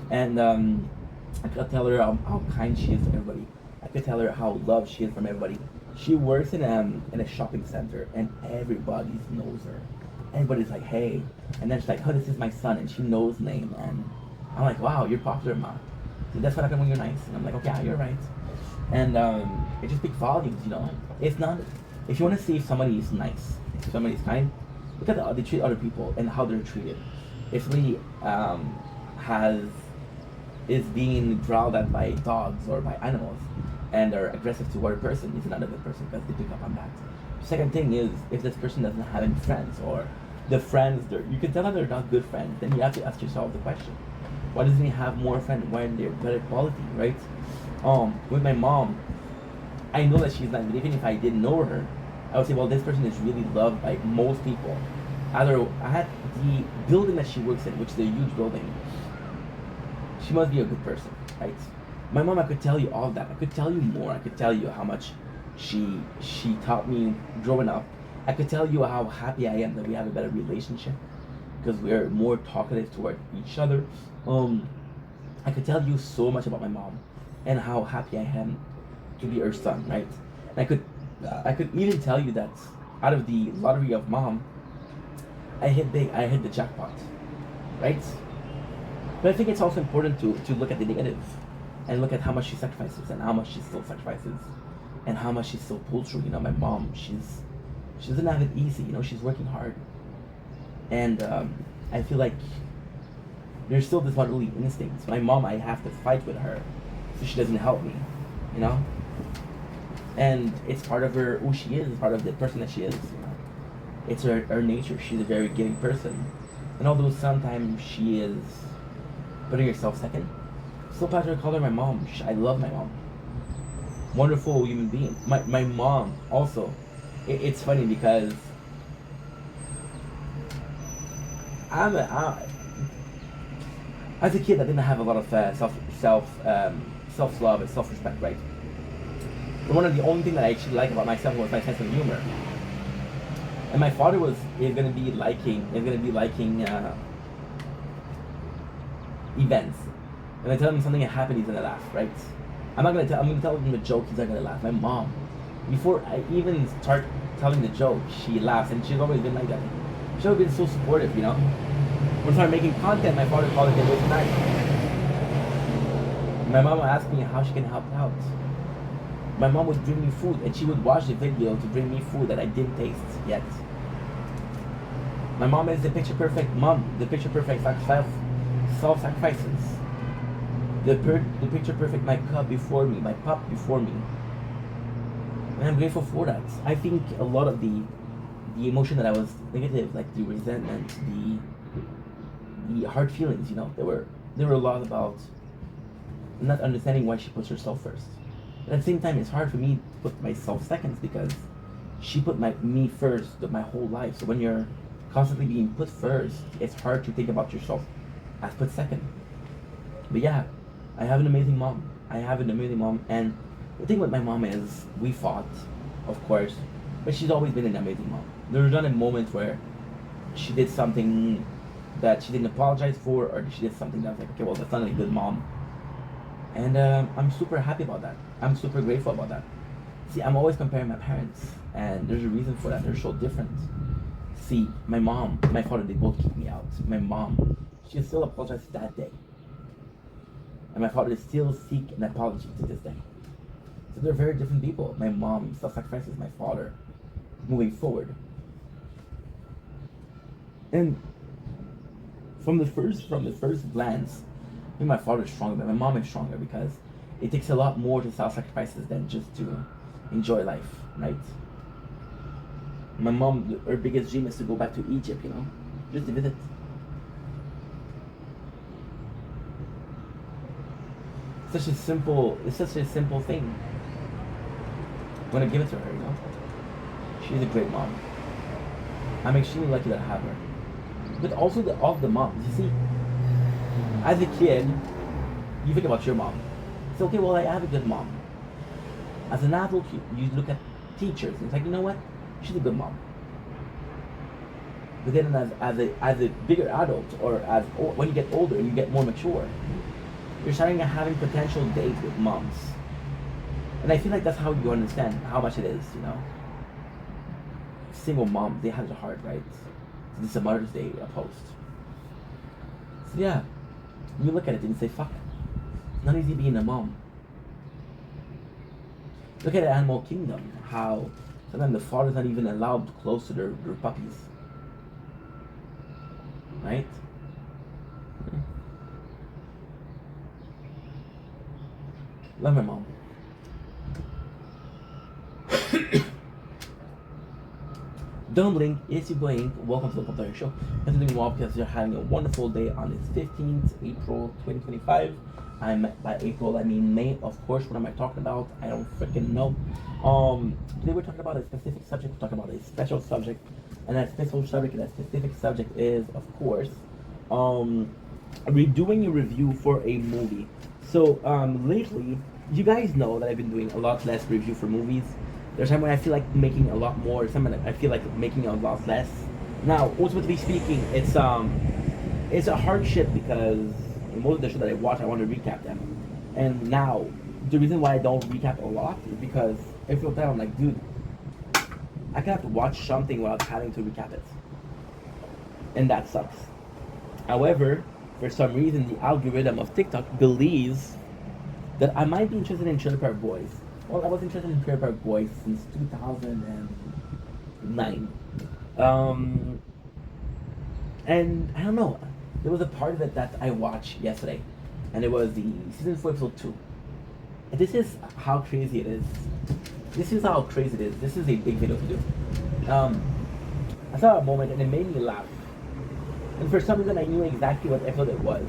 And I could tell her how kind she is to everybody. I could tell her how loved she is from everybody. She works in a shopping center, and everybody knows her. Everybody's like, hey. And then she's like, oh, this is my son. And she knows name. And I'm like, wow, you're popular, Ma. So that's what happens when you're nice. And I'm like, okay, yeah, you're right. And it just speaks volumes, you know. It's not, if you want to see if somebody is nice, if somebody is kind, look at how they treat other people and how they're treated. If somebody is being growled at by dogs or by animals and are aggressive toward a person, it's not a good person because they pick up on that. Second thing is, if this person doesn't have any friends or the friends, you can tell that they're not good friends, then you have to ask yourself the question, why doesn't he have more friends when they're better quality, right? With my mom, I know that she's not, but even if I didn't know her, I would say, well, this person is really loved by most people. Either I had the building that she works in, which is a huge building, she must be a good person, right? My mom, I could tell you all that. I could tell you more. I could tell you how much she taught me growing up. I could tell you how happy I am that we have a better relationship because we're more talkative toward each other. I could tell you so much about my mom and how happy I am to be her son, right? And I could even tell you that out of the lottery of mom, I hit big. I hit the jackpot, right? But I think it's also important to look at the negative and look at how much she sacrifices and how much she still sacrifices and how much she still pulls through. You know, my mom, she doesn't have it easy. You know, she's working hard, and I feel like there's still this motherly instinct. My mom, I have to fight with her, so she doesn't help me. You know, and it's part of her who she is. It's part of the person that she is. You know, it's her nature. She's a very giving person, and although sometimes she is putting herself second, still proud to call her my mom. I love my mom. Wonderful human being. My mom also. It's funny because as a kid I didn't have a lot of self love and self respect, right? But one of the only things that I actually like about myself was my sense of humor. And my father is gonna be liking events. When I tell him something happened, he's gonna laugh, right? I'm gonna tell him a joke, he's not gonna laugh. My mom, before I even start telling the joke, she laughs, and she's always been like that. She's always been so supportive, you know? When I started making content, my father called it the waste night. My mom would ask me how she can help out. My mom would bring me food, and she would watch the video to bring me food that I didn't taste yet. My mom is the picture perfect mom, the picture perfect self-sacrifices. The picture perfect my cup before me, my pup before me. And I'm grateful for that. I think a lot of the emotion that I was negative, like the resentment, the hard feelings, you know, there were a lot about not understanding why she puts herself first. But at the same time, it's hard for me to put myself second because she put me first my whole life. So when you're constantly being put first, it's hard to think about yourself as put second. But yeah, I have an amazing mom. And the thing with my mom is we fought, of course, but she's always been an amazing mom. There's not a moment where she did something that she didn't apologize for, or she did something that's like, okay, well, that's not a good mom. And I'm super happy about that. I'm super grateful about that. See, I'm always comparing my parents, and there's a reason for that. They're so different. See, my mom, my father, they both kicked me out. My mom, she still apologized that day. And my father still seek an apology to this day. So they're very different people. My mom self-sacrifices my father moving forward. And from the first glance, I think my father is stronger, but my mom is stronger because it takes a lot more to self-sacrifices than just to enjoy life, right? My mom, her biggest dream is to go back to Egypt, you know, just to visit. It's such a simple thing. I'm gonna give it to her, you know. She's a great mom. I'm extremely lucky that I have her. But also all the moms, you see, as a kid, you think about your mom. It's okay, well, I have a good mom. As an adult, you look at teachers, and it's like, you know what? She's a good mom. But then as a bigger adult, or when you get older and you get more mature, you're starting to having potential dates with moms. And I feel like that's how you understand how much it is, you know. Single moms, they have it hard, right? So this is a Mother's Day post. So yeah, you look at it and you say, fuck, it's not easy being a mom. Look at Animal Kingdom, how sometimes the father's not even allowed close to their puppies. Right? Love my mom. Don't blink, it's your boy Ink. Welcome to the Computer Show. I'm doing well because you're having a wonderful day on this 15th April 2025. By April I mean May, of course. What am I talking about? I don't freaking know. Today we're talking about a specific subject. We're talking about a special subject, and that special subject is, of course, we're doing a review for a movie. So lately, you guys know that I've been doing a lot less review for movies. There's time when I feel like making a lot more. Some I feel like making a lot less. Now, ultimately speaking, it's a hardship because most of the shows that I watch, I want to recap them. And now, the reason why I don't recap a lot is because every single time I'm like, dude, I can have to watch something without having to recap it, and that sucks. However, for some reason, the algorithm of TikTok believes that I might be interested in Trailer Park Boys. Well, I was interested in Trailer Park Boys since 2009. Um, and I don't know, there was a part of it that I watched yesterday, and it was the season 4, episode 2. And this is how crazy it is. This is how crazy it is. This is a big video to do. I saw a moment and it made me laugh. And for some reason, I knew exactly what episode it was.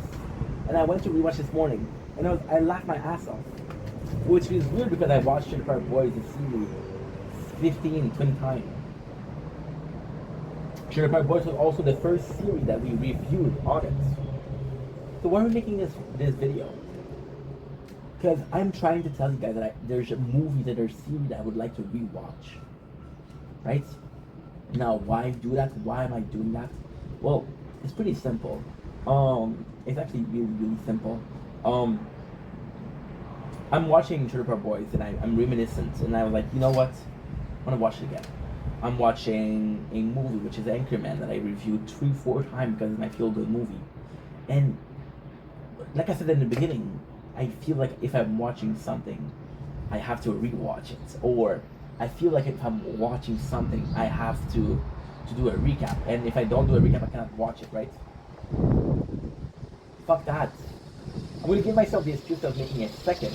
And I went to rewatch this morning, and I laughed my ass off. Which is weird because I watched Trailer Park Boys, the series, 15, 20 times. Trailer Park Boys was also the first series that we reviewed on it. So why are we making this video? Because I'm trying to tell you guys that there's a movie, that there's a series that I would like to rewatch. Right? Now, why do that? Why am I doing that? Well, it's pretty simple. It's actually really, really simple. I'm watching Trailer Park Boys and I'm reminiscent, and I was like, you know what? I want to watch it again. I'm watching a movie which is Anchorman that I reviewed 3-4 times because it's my feel-good movie. And like I said in the beginning, I feel like if I'm watching something, I have to rewatch it. Or I feel like if I'm watching something, I have to do a recap. And if I don't do a recap, I cannot watch it, right? Fuck that. I'm going to give myself the excuse of making a second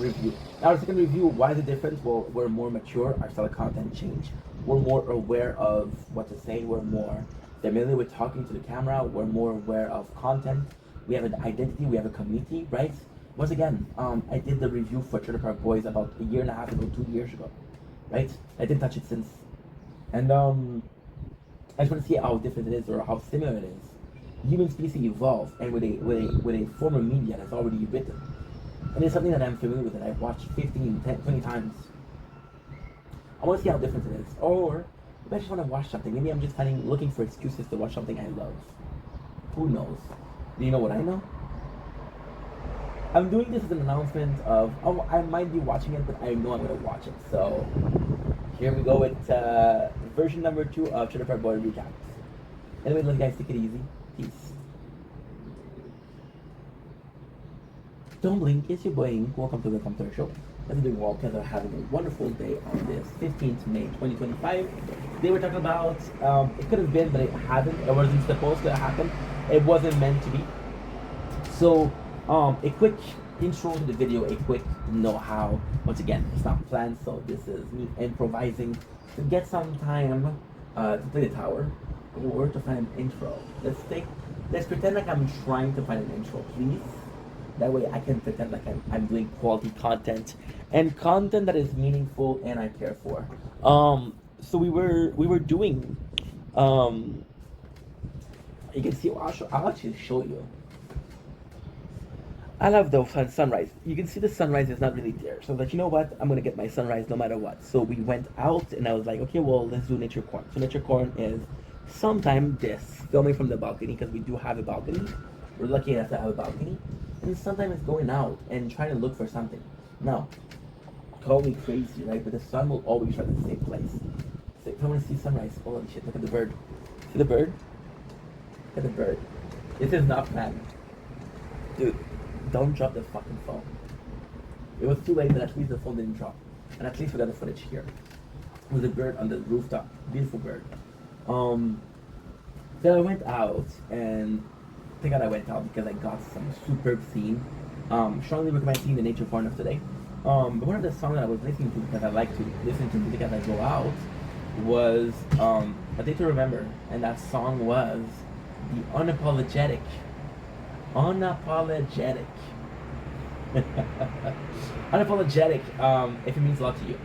review. Now, the second review, why is it different? Well, we're more mature, our style of content changed. We're more aware of what to say. We're more familiar with talking to the camera. We're more aware of content. We have an identity. We have a community, right? Once again, I did the review for Trailer Park Boys about a year and a half ago, 2 years ago, right? I didn't touch it since. And I just want to see how different it is or how similar it is. Human species evolve, and with a form of media that's already written. And it's something that I'm familiar with, that I've watched 15, 10, 20 times. I want to see how different it is. Or maybe I just want to watch something. Maybe I'm just looking for excuses to watch something I love. Who knows? Do you know what I know? I'm doing this as an announcement of, oh, I might be watching it, but I know I'm going to watch it. So here we go with version number 2 of Trailer Park Boy Recaps. Anyway, let you guys take it easy. Peace. Don't blink, it's your boy Ink. Welcome to the Computer Show. As I'm doing well, because I'm having a wonderful day on this 15th May 2025. Today we're talking about, it could have been, but it hasn't. It wasn't supposed to happen. It wasn't meant to be. So, a quick intro to the video, a quick know-how. Once again, it's not planned, so this is me improvising to get some time to play the tower or to find an intro. Let's pretend like I'm trying to find an intro, please. That way I can pretend like I'm doing quality content and content that is meaningful and I care for. So we were doing, you can see, I'll actually show you. I love the sunrise. You can see the sunrise is not really there. So I was like, you know what? I'm going to get my sunrise no matter what. So we went out and I was like, okay, well, let's do nature corn. So nature corn is sometime this, filming from the balcony, because we do have a balcony. We're lucky enough to have a balcony. And sometimes it's going out and trying to look for something. Now, call me crazy, right? But the sun will always shine at the same place. So if I want to see sunrise, holy shit, look at the bird. See the bird? Look at the bird. This is not planned. Dude, don't drop the fucking phone. It was too late, but at least the phone didn't drop. And at least we got the footage here. It was a bird on the rooftop. Beautiful bird. Then I went out, and thank God I went out because I got some superb scene. Strongly recommend seeing the nature corner of today. But one of the songs that I was listening to, because I like to listen to music as I go out, was A Day to Remember. And that song was The Unapologetic. Unapologetic. Unapologetic, if it means a lot to you.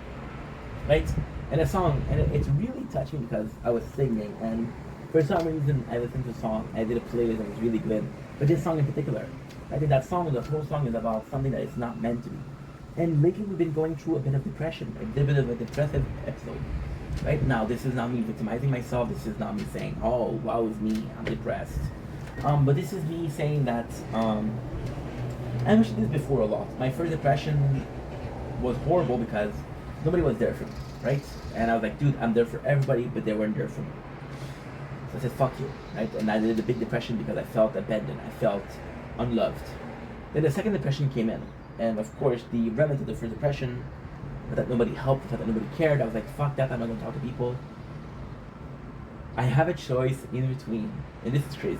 Right? And a song, and it's really touched me because I was singing, and for some reason I listened to a song, I did a playlist and it was really good. But this song in particular, I think that song, the whole song is about something that is not meant to be. And lately we've been going through a bit of depression, a bit of a depressive episode. Right now, this is not me victimizing myself, this is not me saying, oh, wow, it's me, I'm depressed. But this is me saying that, I mentioned this before a lot. My first depression was horrible because nobody was there for me, right? And I was like, dude, I'm there for everybody, but they weren't there for me. I said, fuck you, right? And I did a big depression because I felt abandoned. I felt unloved. Then the second depression came in. And of course, the remedy to the first depression was that nobody helped, the fact that nobody cared. I was like, fuck that, I'm not gonna talk to people. I have a choice in between, and this is crazy.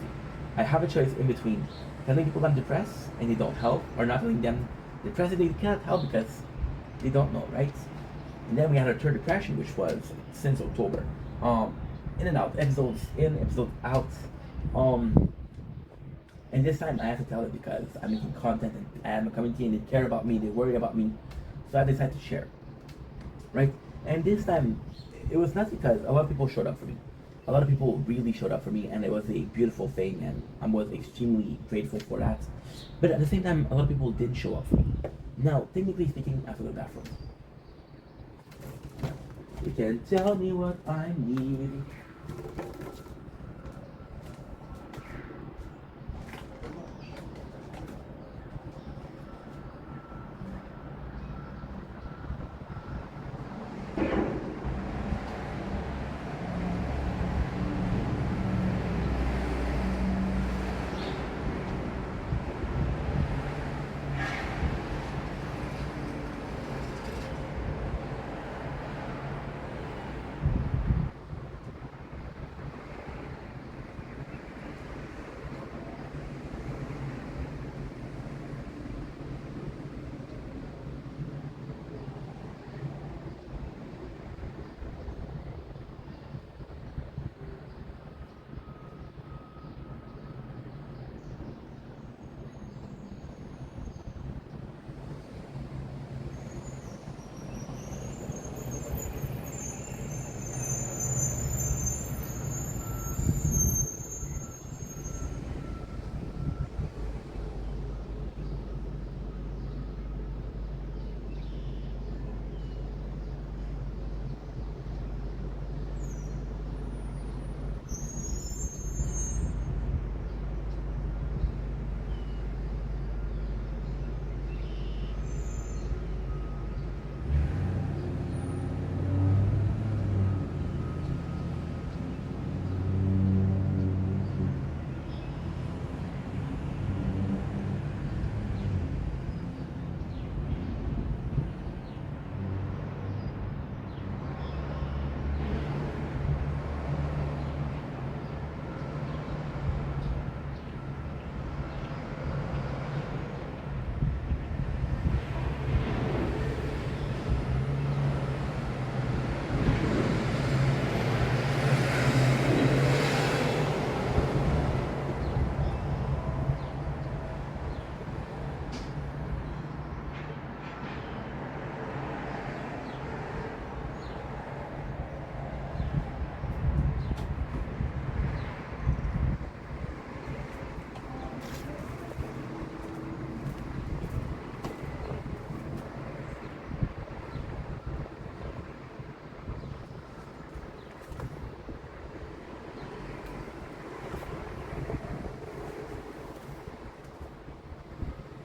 I have a choice in between telling people I'm depressed and they don't help, or not telling them depressed and they cannot help because they don't know, right? And then we had our third depression, which was since October. In and out, episodes in, episodes out. And this time I have to tell it because I'm making content and I have a community and they care about me, they worry about me. So I decided to share, right? And this time, it was not because a lot of people showed up for me. A lot of people really showed up for me, and it was a beautiful thing, and I was extremely grateful for that. But at the same time, a lot of people didn't show up for me. Now, technically speaking, I have to go to the bathroom. You can tell me what I need.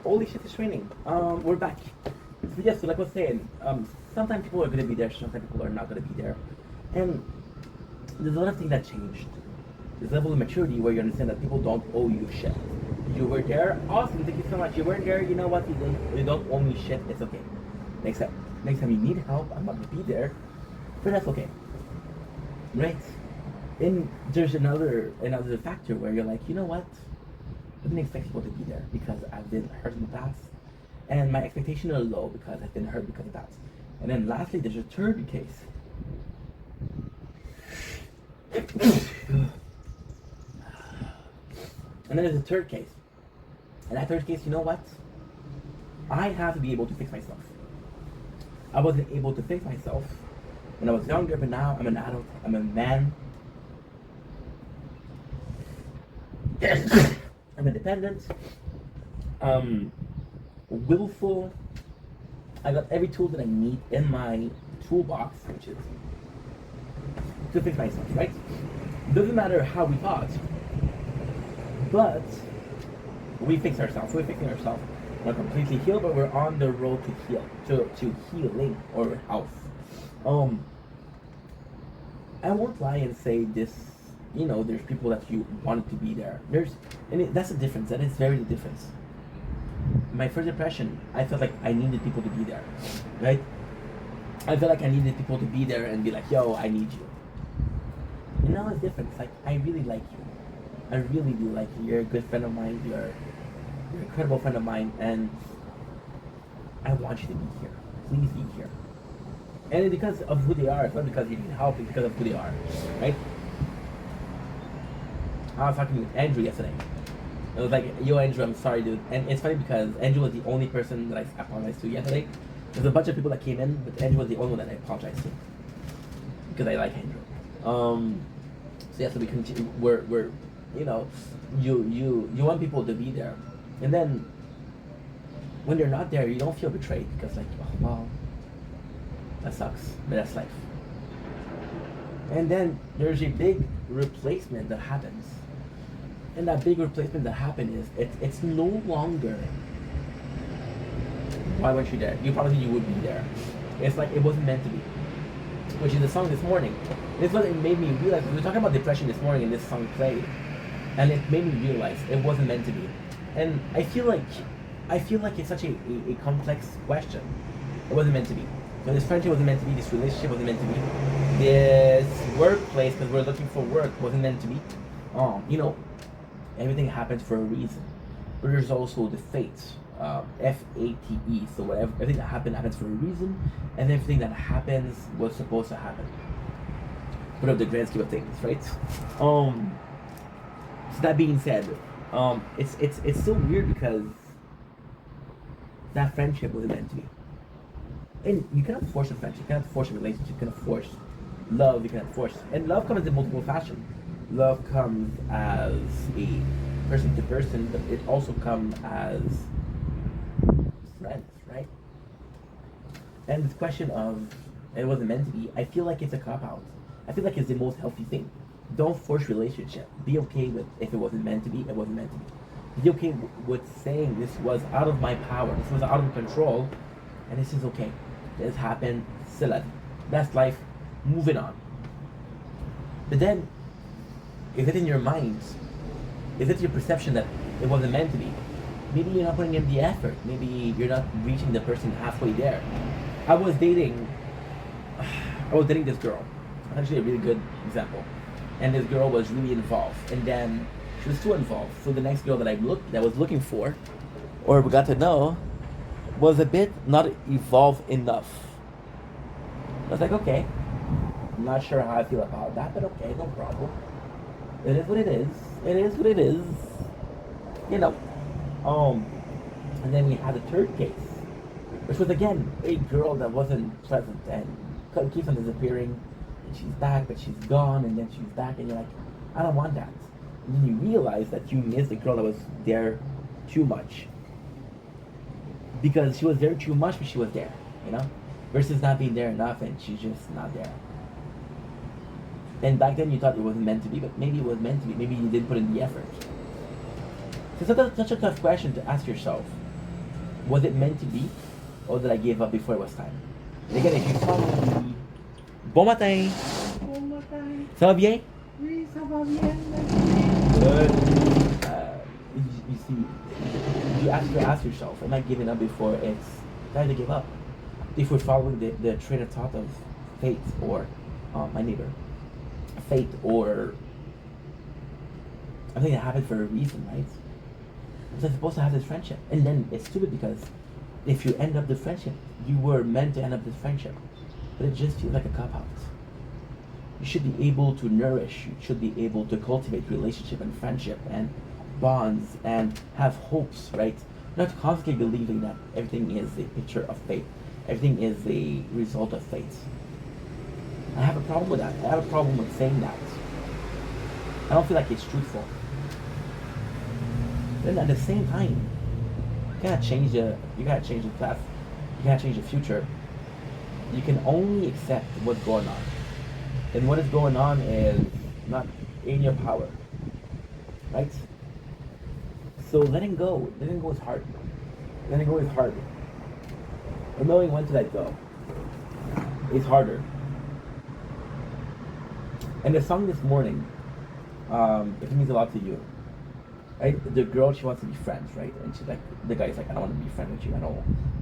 Holy shit, it's raining. We're back. So yes, so like I was saying, sometimes people are gonna be there, sometimes people are not gonna be there. And there's a lot of things that changed. There's a level of maturity where you understand that people don't owe you shit. You were there, awesome, thank you so much. You weren't there, you know what, you don't owe me shit, it's okay. Next time you need help, I'm not gonna be there, but that's okay. Right? And there's another factor where you're like, you know what? I didn't expect people to be there because I've been hurt in the past, and my expectations are low because I've been hurt because of that. And then lastly, there's a third case. And then there's a third case. And that third case, you know what? I have to be able to fix myself. I wasn't able to fix myself when I was younger, but now I'm an adult, I'm a man. I'm independent, willful. I got every tool that I need in my toolbox, which is to fix myself, right? Doesn't matter how we thought, but we fix ourselves. We're fixing ourselves. We're not completely healed, but we're on the road to heal, to healing or health. I won't lie and say this there's people that you wanted to be there. That's the difference. That is very the difference. My first impression, I felt like I needed people to be there, right? I felt like I needed people to be there and be like, yo, I need you. And now it's different. It's like, I really like you. I really do like you. You're a good friend of mine. You're an incredible friend of mine, and I want you to be here. Please be here. And it's because of who they are. It's not because you need help. It's because of who they are, right? I was talking with Andrew yesterday. It was like, yo, Andrew, I'm sorry, dude. And it's funny because Andrew was the only person that I apologized to yesterday. There's a bunch of people that came in, but Andrew was the only one that I apologized to because I like Andrew. So yeah, so we continue. We're you want people to be there, and then when they're not there, you don't feel betrayed because like, oh well, that sucks, but that's life. And then there's a big replacement that happens. And that big replacement that happened is it's no longer why weren't you there? You probably you would be there. It's like it wasn't meant to be. Which is the song this morning. This is what it made me realize. We were talking about depression this morning and this song played. And it made me realize it wasn't meant to be. And I feel like it's such a complex question. It wasn't meant to be. So this friendship wasn't meant to be, this relationship wasn't meant to be. This workplace, because we're looking for work, wasn't meant to be. Everything happens for a reason. But there's also the fate, F-A-T-E. So everything that happens for a reason, and everything that happens was supposed to happen. Put up the grand scheme of things, right? So that being said, it's still weird because that friendship wasn't meant to be. And you cannot force a friendship, you cannot force a relationship, you cannot force love, you cannot force. And love comes in multiple fashions. Love comes as a person to person, but it also comes as friends, right? And this question of it wasn't meant to be, I feel like it's a cop-out. I feel like it's the most healthy thing. Don't force relationship. Be okay with if it wasn't meant to be, it wasn't meant to be. Be okay with saying this was out of my power, this was out of control, and this is okay. This happened, c'est la vie. That's life, moving on. But then, is it in your mind? Is it your perception that it wasn't meant to be? Maybe you're not putting in the effort. Maybe you're not reaching the person halfway there. I was dating this girl. Actually, a really good example. And this girl was really involved, and then she was too involved. So the next girl that I was looking for, or we got to know, was a bit not evolved enough. I was like, okay, I'm not sure how I feel about that, but okay, no problem. It is what it is. It is what it is. And then we had a third case, which was again a girl that wasn't pleasant and keeps on disappearing. And she's back, but she's gone, and then she's back, and you're like, I don't want that. And then you realize that you missed the girl that was there too much. Because she was there too much, but she was there, versus not being there enough and she's just not there. And back then you thought it wasn't meant to be, but maybe it was meant to be. Maybe you didn't put in the effort. So that's such a tough question to ask yourself. Was it meant to be, or did I give up before it was time? And again, if you follow me, bon matin. Bon matin. Ça va bien? Oui, ça va bien. Good. You see, you ask yourself, am I giving up before it's time to give up? If we're following the train of thought of fate or my neighbor, fate or I think it happened for a reason, right? So I'm supposed to have this friendship, and then it's stupid because if you end up the friendship, you were meant to end up this friendship, but it just feels like a cop out. You should be able to nourish. You should be able to cultivate relationship and friendship and bonds and have hopes, right? Not constantly believing that everything is a picture of fate. Everything is a result of fate. I have a problem with that. I have a problem with saying that. I don't feel like it's truthful. Then at the same time, you gotta change the path. You gotta change the future. You can only accept what's going on. And what is going on is not in your power. Right? So letting go is hard. Letting go is hard. But knowing when to let go is harder. And the song this morning if it means a lot to you, right? The girl, she wants to be friends, right? And she's like, the guy's like, I don't want to be friends with you. I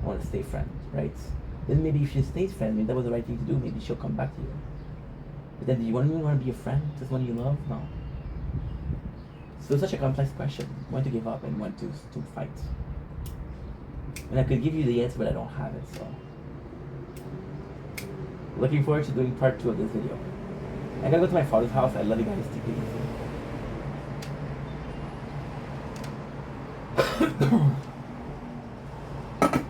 want to stay friends, right? Then maybe if she stays friends, maybe that was the right thing to do. Maybe she'll come back to you. But then, do you really want to be a friend to someone you love? No. So it's such a complex question. When to give up and when to fight. And I could give you the answer, but I don't have it. So, looking forward to doing part 2 of this video. I gotta go to my father's house. I love you guys. Take it easy.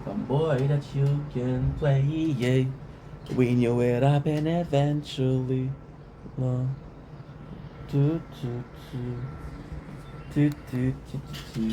Some boy that you can play, yeah. When you it up and eventually love. Do, do, do. Do, do, do, do, do.